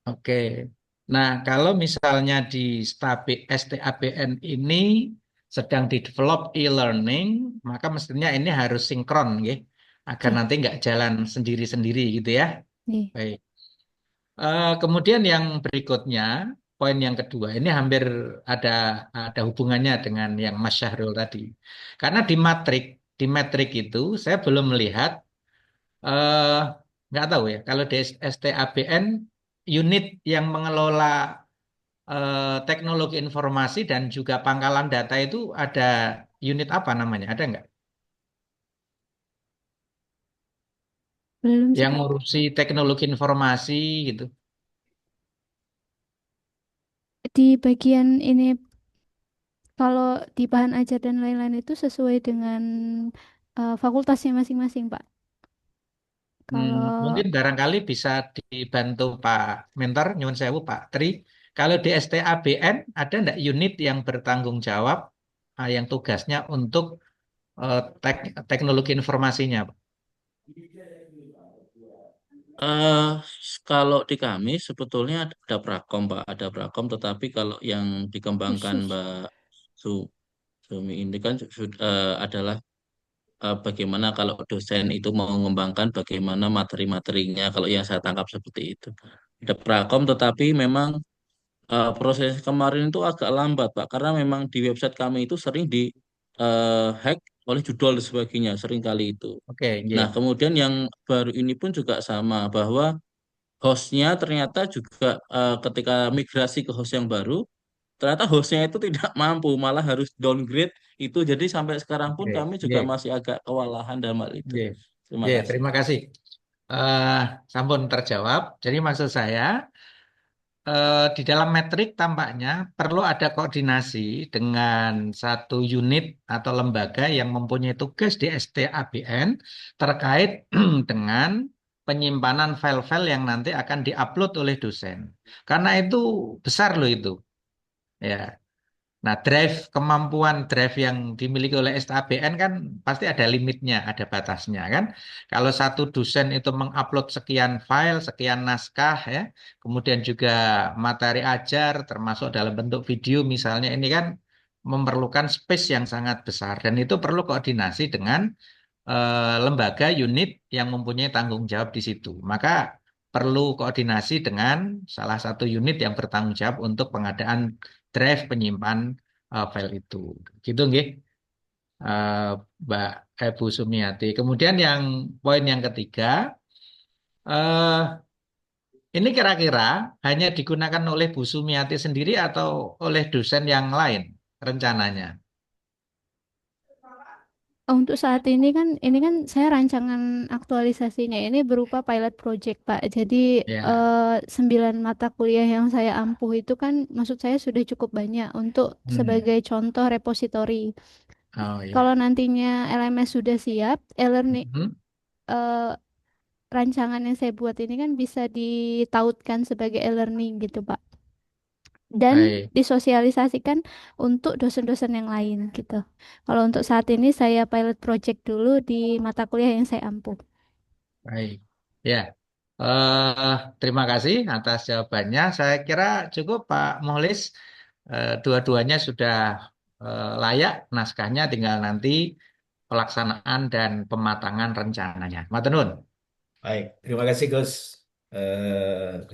Oke. Nah, kalau misalnya di STABN ini sedang di develop e-learning, maka mestinya ini harus sinkron, ya, agar nanti nggak jalan sendiri-sendiri gitu ya. Baik. Kemudian yang berikutnya, poin yang kedua, ini hampir ada hubungannya dengan yang Mas Syahrul tadi. Karena di metrik itu saya belum melihat, eh, nggak tahu ya, kalau di STABN unit yang mengelola teknologi informasi dan juga pangkalan data itu ada unit apa namanya? Ada nggak? Belum sih, Yang Pak. ngurusi teknologi informasi gitu. Di bagian ini, kalau di bahan ajar dan lain-lain itu sesuai dengan fakultasnya masing-masing, Pak. Kalau Mungkin barangkali bisa dibantu Pak Mentor, nyuwun sewu Pak Tri. Kalau di STABN ada enggak unit yang bertanggung jawab, yang tugasnya untuk teknologi informasinya, Pak? Eh, Kalau di kami sebetulnya ada Prakom, Pak, ada Prakom, tetapi kalau yang dikembangkan khusus. Mbak Sumi ini kan adalah bagaimana kalau dosen itu mau mengembangkan bagaimana materi-materinya, kalau yang saya tangkap seperti itu. Ada Prakom, tetapi memang proses kemarin itu agak lambat, Pak, karena memang di website kami itu sering di hack oleh judul dan sebagainya, sering kali itu. Oke, Nah, nggih. kemudian yang baru ini pun juga sama, bahwa hostnya ternyata juga ketika migrasi ke host yang baru, ternyata hostnya itu tidak mampu, malah harus downgrade itu. Jadi sampai sekarang pun Oke, kami juga oke, masih agak kewalahan dalam hal itu. oke. Terima Oke, kasih. terima kasih. Eh, Sampun terjawab. Jadi maksud saya di dalam metrik tampaknya perlu ada koordinasi dengan satu unit atau lembaga yang mempunyai tugas di STABN terkait dengan penyimpanan file-file yang nanti akan diupload oleh dosen. Karena itu besar loh itu. Ya. Nah, kemampuan drive yang dimiliki oleh STABN kan pasti ada limitnya, ada batasnya kan. Kalau satu dosen itu mengupload sekian file, sekian naskah ya, kemudian juga materi ajar termasuk dalam bentuk video misalnya ini kan memerlukan space yang sangat besar dan itu perlu koordinasi dengan lembaga unit yang mempunyai tanggung jawab di situ. Maka perlu koordinasi dengan salah satu unit yang bertanggung jawab untuk pengadaan drive penyimpan file itu. Gitu nggih, eh, Mbak Ibu Sumiati. Kemudian yang poin yang ketiga, eh, ini kira-kira hanya digunakan oleh Bu Sumiati sendiri atau oleh dosen yang lain rencananya? Untuk saat ini kan saya rancangan aktualisasinya ini berupa pilot project, Pak. Jadi Ya. 9 mata kuliah yang saya ampuh itu kan maksud saya sudah cukup banyak untuk Hmm. sebagai contoh repositori. Oh Kalau ya. nantinya LMS sudah siap, e-learning Hmm. eh, rancangan yang saya buat ini kan bisa ditautkan sebagai e-learning gitu, Pak. Dan Baik. disosialisasikan untuk dosen-dosen yang lain gitu. Kalau untuk saat ini saya pilot project dulu di mata kuliah yang saya ampuh. Baik. Ya. Terima kasih atas jawabannya. Saya kira cukup Pak Muhlis. Dua-duanya sudah layak naskahnya, tinggal nanti pelaksanaan dan pematangan rencananya. Matenun. Baik, terima kasih Gus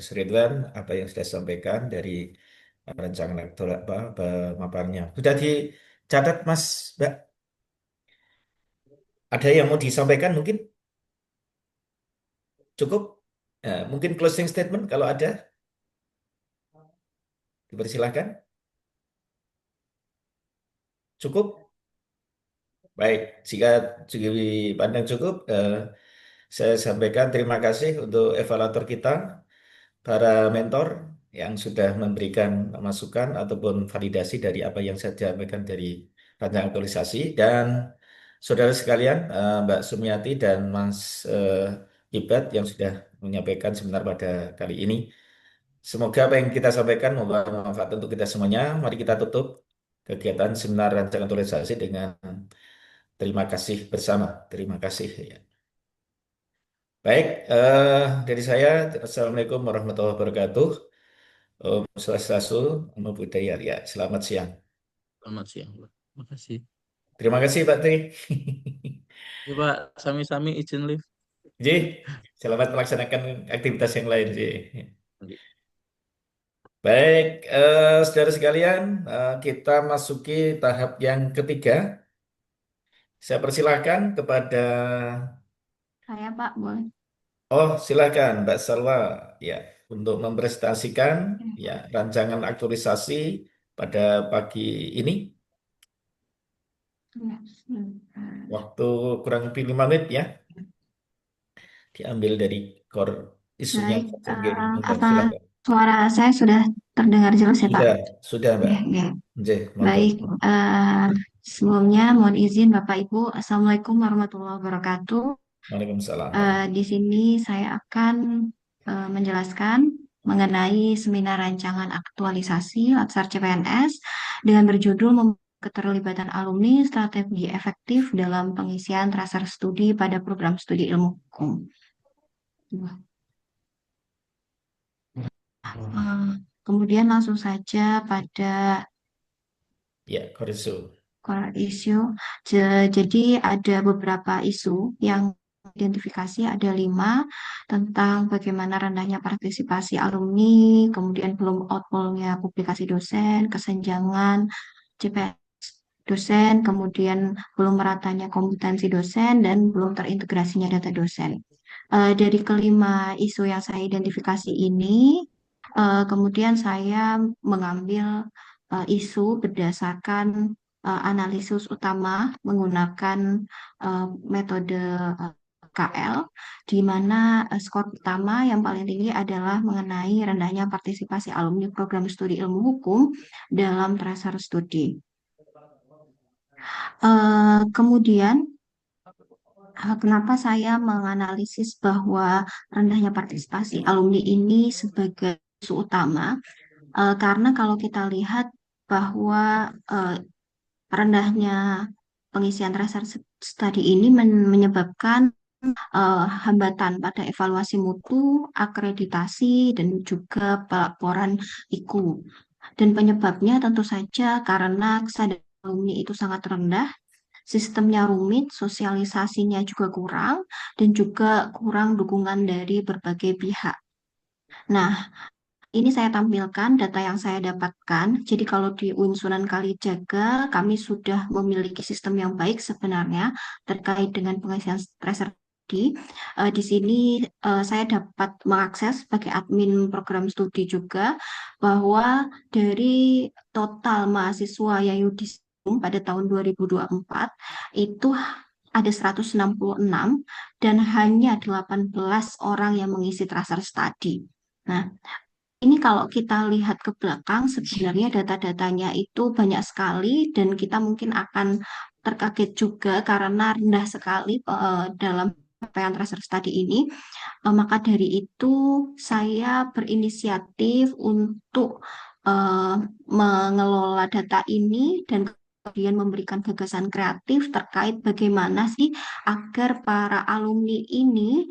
Ridwan, apa yang sudah disampaikan dari rancangan aktor apa pemaparannya. Sudah dicatat Mas, Mbak? Ada yang mau disampaikan mungkin? Cukup? Mungkin closing statement kalau ada, dipersilahkan. Cukup? Baik, jika dipandang cukup, saya sampaikan terima kasih untuk evaluator kita, para mentor yang sudah memberikan masukan ataupun validasi dari apa yang saya sampaikan dari rancangan aktualisasi dan saudara sekalian, Mbak Sumiati dan Mas Ibat yang sudah menyampaikan seminar pada kali ini. Semoga apa yang kita sampaikan membawa manfaat untuk kita semuanya. Mari kita tutup kegiatan seminar rancangan aktualisasi dengan terima kasih bersama. Terima kasih. Ya. Baik, dari saya, Assalamualaikum warahmatullahi wabarakatuh. Om Swastiastu, Namo Buddhaya. Ya, selamat siang. Selamat siang, Pak. Terima kasih. Terima kasih, Pak Tri. Ya, Pak, sami-sami izin live. Ji, selamat melaksanakan aktivitas yang lain, Ji. Baik, saudara sekalian, kita masuki tahap yang ketiga. Saya persilahkan kepada, Saya Pak, boleh. oh silakan Mbak Salwa, ya, untuk mempresentasikan ya rancangan aktualisasi pada pagi ini. Ya, sebentar. Waktu kurang lebih 5 menit ya. Diambil dari core isunya. Baik, apa Silakan. suara saya sudah terdengar jelas ya Pak? Sudah Mbak. Ya, ya. Nggih, monggo. Baik, sebelumnya mohon izin Bapak Ibu, Assalamualaikum warahmatullahi wabarakatuh. Waalaikumsalam. Di sini saya akan menjelaskan mengenai seminar rancangan aktualisasi Latsar CPNS dengan berjudul Keterlibatan Alumni Strategi Efektif dalam Pengisian Traser Studi pada Program Studi Ilmu Hukum. Kemudian langsung saja pada core issue. core issue. Jadi ada beberapa isu yang identifikasi, ada 5 tentang bagaimana rendahnya partisipasi alumni, kemudian belum outpolnya publikasi dosen, kesenjangan CPNS dosen, kemudian belum meratanya kompetensi dosen, dan belum terintegrasinya data dosen. Dari kelima isu yang saya identifikasi ini, kemudian saya mengambil isu berdasarkan analisis utama menggunakan metode KL, di mana skor pertama yang paling tinggi adalah mengenai rendahnya partisipasi alumni program studi ilmu hukum dalam tracer studi. Kemudian, kenapa saya menganalisis bahwa rendahnya partisipasi alumni ini sebagai isu utama? Karena kalau kita lihat bahwa rendahnya pengisian tracer study ini menyebabkan hambatan pada evaluasi mutu, akreditasi, dan juga pelaporan IKU. Dan penyebabnya tentu saja karena kesadaran alumni itu sangat rendah, sistemnya rumit, sosialisasinya juga kurang, dan juga kurang dukungan dari berbagai pihak. Nah, ini saya tampilkan data yang saya dapatkan. Jadi kalau di UIN Sunan Kalijaga, kami sudah memiliki sistem yang baik sebenarnya terkait dengan pengisian tracer studi. Di sini saya dapat mengakses sebagai admin program studi juga bahwa dari total mahasiswa yang yudisium pada tahun 2024 itu ada 166 dan hanya 18 orang yang mengisi tracer study. Nah, ini kalau kita lihat ke belakang, sebenarnya data-datanya itu banyak sekali dan kita mungkin akan terkaget juga karena rendah sekali dalam capaian tracer study ini. Maka dari itu saya berinisiatif untuk mengelola data ini dan kemudian memberikan gagasan kreatif terkait bagaimana sih agar para alumni ini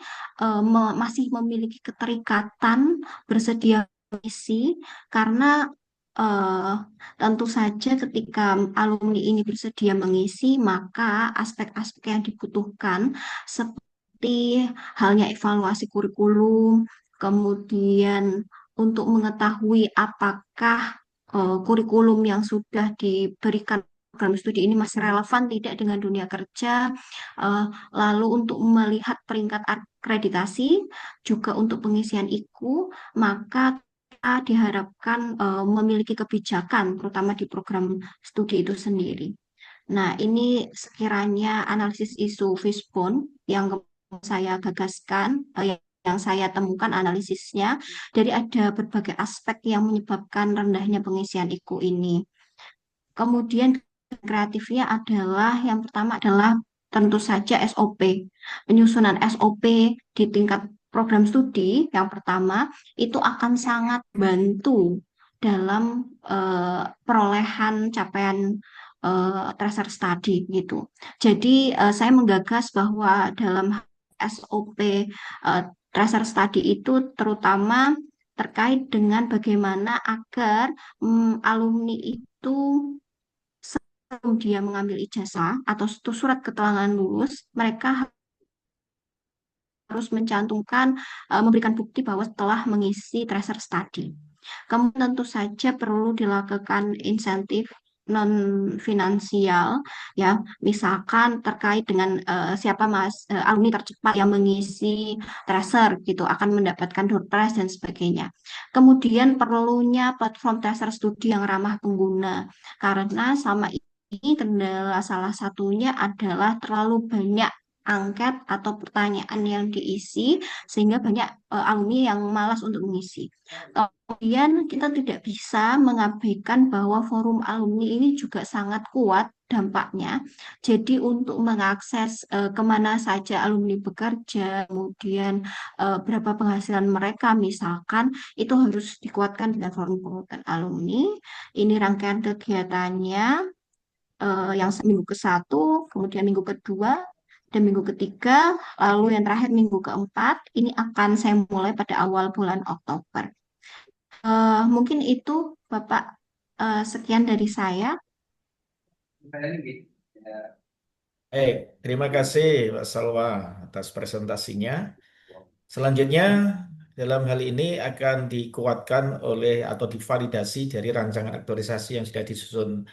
masih memiliki keterikatan bersedia mengisi karena eh, tentu saja ketika alumni ini bersedia mengisi maka aspek-aspek yang dibutuhkan seperti halnya evaluasi kurikulum, kemudian untuk mengetahui apakah kurikulum yang sudah diberikan program studi ini masih relevan tidak dengan dunia kerja, eh, lalu untuk melihat peringkat akreditasi, juga untuk pengisian IKU, maka kita diharapkan memiliki kebijakan, terutama di program studi itu sendiri. Nah, ini sekiranya analisis isu Fishbone yang saya gagaskan, yang saya temukan analisisnya, dari ada berbagai aspek yang menyebabkan rendahnya pengisian IKU ini. Kemudian kreatifnya adalah yang pertama adalah tentu saja SOP. Penyusunan SOP di tingkat program studi yang pertama itu akan sangat bantu dalam perolehan capaian tracer study gitu. Jadi saya menggagas bahwa dalam SOP tracer study itu terutama terkait dengan bagaimana agar alumni itu sebelum dia mengambil ijazah atau surat keterangan lulus, mereka harus mencantumkan, memberikan bukti bahwa telah mengisi tracer study. Kemudian tentu saja perlu dilakukan insentif non finansial ya, misalkan terkait dengan siapa alumni tercepat yang mengisi tracer gitu akan mendapatkan door prize dan sebagainya. Kemudian perlunya platform tracer studi yang ramah pengguna karena sama ini kendala salah satunya adalah terlalu banyak angket atau pertanyaan yang diisi sehingga banyak alumni yang malas untuk mengisi. Kemudian kita tidak bisa mengabaikan bahwa forum alumni ini juga sangat kuat dampaknya. Jadi untuk mengakses kemana saja alumni bekerja, kemudian berapa penghasilan mereka misalkan, itu harus dikuatkan dengan forum penguatan alumni. Ini rangkaian kegiatannya yang minggu ke-1, kemudian minggu kedua, dan minggu ketiga, lalu yang terakhir minggu keempat, ini akan saya mulai pada awal bulan Oktober. Mungkin itu Bapak, sekian dari saya. Terima kasih Pak Salwa atas presentasinya. Selanjutnya dalam hal ini akan dikuatkan oleh atau divalidasi dari rancangan aktualisasi yang sudah disusun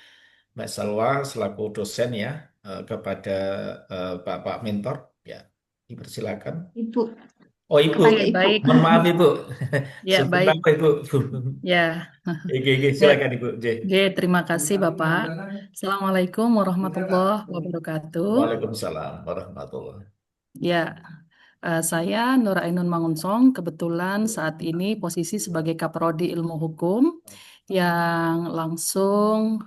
Mbak Salwa selaku dosen ya kepada Bapak mentor ya. Dipersilakan. Ibu. Oh Ibu, Baik, mohon maaf Ibu. ya Sebentar baik, Ibu. ya, Oke, ya, silakan Ibu. J. terima kasih Bapak. Assalamualaikum warahmatullahi wabarakatuh. Waalaikumsalam warahmatullahi. Ya, saya Nur Ainun Mangunsong, kebetulan saat ini posisi sebagai Kaprodi Ilmu Hukum yang langsung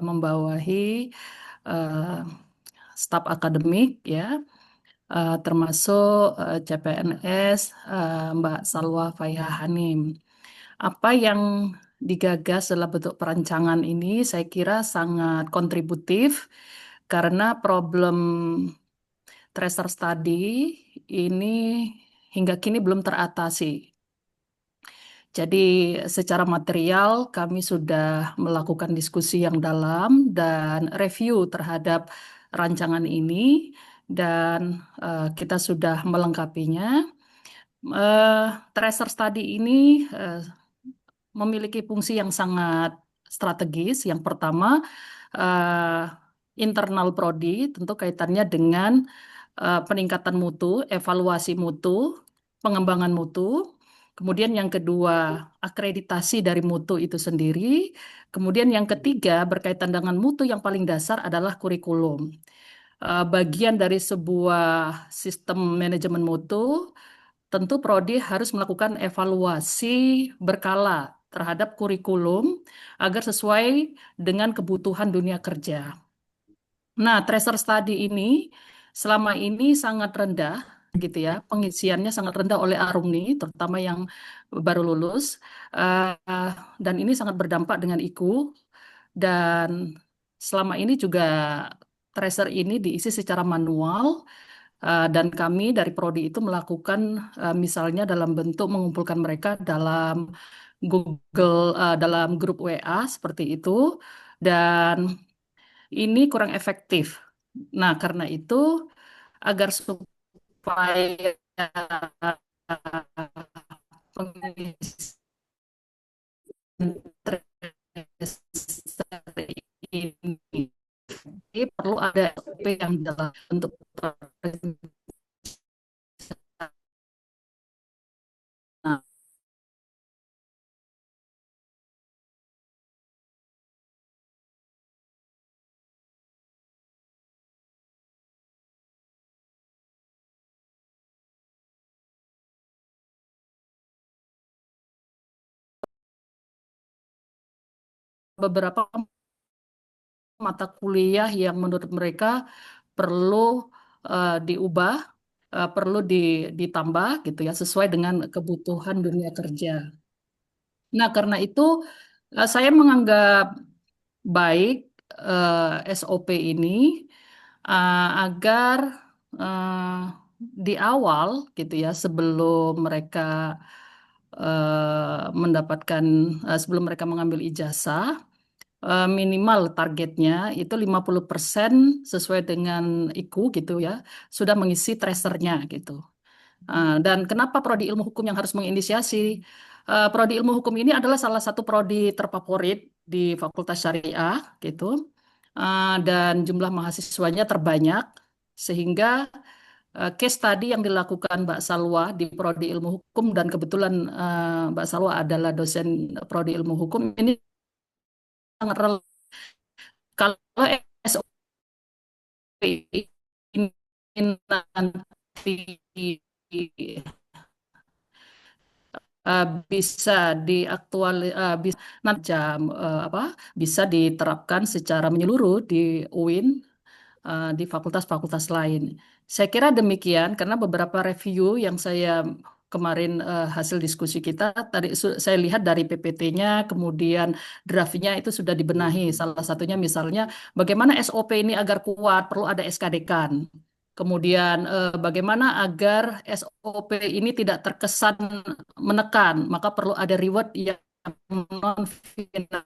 membawahi eh, staf akademik ya, termasuk CPNS Mbak Salwa Faiha Hanim. Apa yang digagas dalam bentuk perancangan ini saya kira sangat kontributif karena problem tracer study ini hingga kini belum teratasi. Jadi secara material kami sudah melakukan diskusi yang dalam dan review terhadap rancangan ini dan kita sudah melengkapinya. Tracer study ini memiliki fungsi yang sangat strategis. Yang pertama, eh, internal prodi tentu kaitannya dengan peningkatan mutu, evaluasi mutu, pengembangan mutu. Kemudian yang kedua, akreditasi dari mutu itu sendiri. Kemudian yang ketiga, berkaitan dengan mutu yang paling dasar adalah kurikulum. Bagian dari sebuah sistem manajemen mutu, tentu Prodi harus melakukan evaluasi berkala terhadap kurikulum agar sesuai dengan kebutuhan dunia kerja. Nah, tracer study ini selama ini sangat rendah, gitu ya, pengisiannya sangat rendah oleh alumni, terutama yang baru lulus, Eh, dan ini sangat berdampak dengan IKU. Dan selama ini juga tracer ini diisi secara manual. Dan kami dari Prodi itu melakukan misalnya dalam bentuk mengumpulkan mereka dalam Google, dalam grup WA seperti itu, dan ini kurang efektif. Nah, karena itu agar supaya pengisian tracer ini perlu ada SOP yang jelas untuk Nah, beberapa mata kuliah yang menurut mereka perlu diubah, perlu ditambah gitu ya, sesuai dengan kebutuhan dunia kerja. Nah, karena itu saya menganggap baik SOP ini agar eh, di awal gitu ya, sebelum mereka mendapatkan sebelum mereka mengambil ijazah, minimal targetnya itu 50% sesuai dengan IKU gitu ya, sudah mengisi tracernya gitu. Dan kenapa Prodi Ilmu Hukum yang harus menginisiasi? Prodi Ilmu Hukum ini adalah salah satu prodi terfavorit di Fakultas Syariah gitu. Dan jumlah mahasiswanya terbanyak sehingga case study yang dilakukan Mbak Salwa di Prodi Ilmu Hukum dan kebetulan Mbak Salwa adalah dosen Prodi Ilmu Hukum ini sangat relevan. Kalau SOP ini nanti bisa diaktual bisa nanti jam apa bisa diterapkan secara menyeluruh di UIN, di fakultas-fakultas lain. Saya kira demikian karena beberapa review yang saya kemarin hasil diskusi kita tadi saya lihat dari PPT-nya, kemudian draftnya itu sudah dibenahi. Salah satunya misalnya bagaimana SOP ini agar kuat perlu ada SKD-kan. Kemudian bagaimana agar SOP ini tidak terkesan menekan, maka perlu ada reward yang non finansial.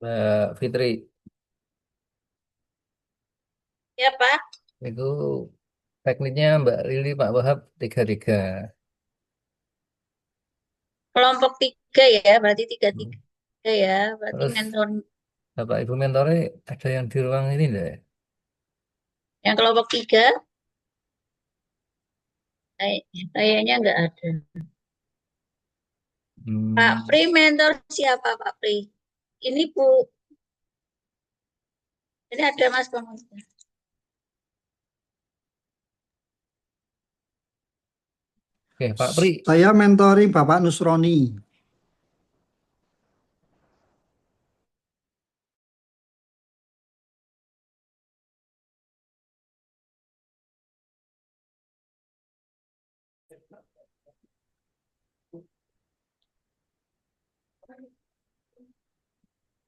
Mbak Fitri, Ya, Pak. itu tekniknya Mbak Lili, Pak Wahab, tiga-tiga. Kelompok 3 ya, berarti Hmm. 3-3 ya. Berarti Terus mentor Bapak Ibu mentornya ada yang di ruang ini enggak ya? yang kelompok 3 kayaknya nggak ada. Pak Hmm. Pri, mentor siapa Pak Pri? Ini Bu, ini ada Mas Komandan. Oke, Pak Pri. Saya mentori Bapak Nusroni.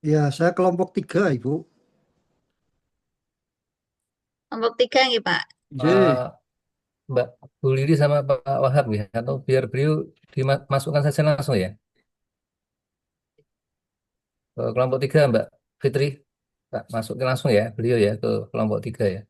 Ya, saya kelompok 3, Ibu. Kelompok 3 nih Pak. Eh, Mbak Bu Lili sama Pak Wahab ya, atau biar beliau dimasukkan saja langsung ya. Ke kelompok 3 Mbak Fitri, Pak, masukin langsung ya beliau ya ke kelompok 3 ya.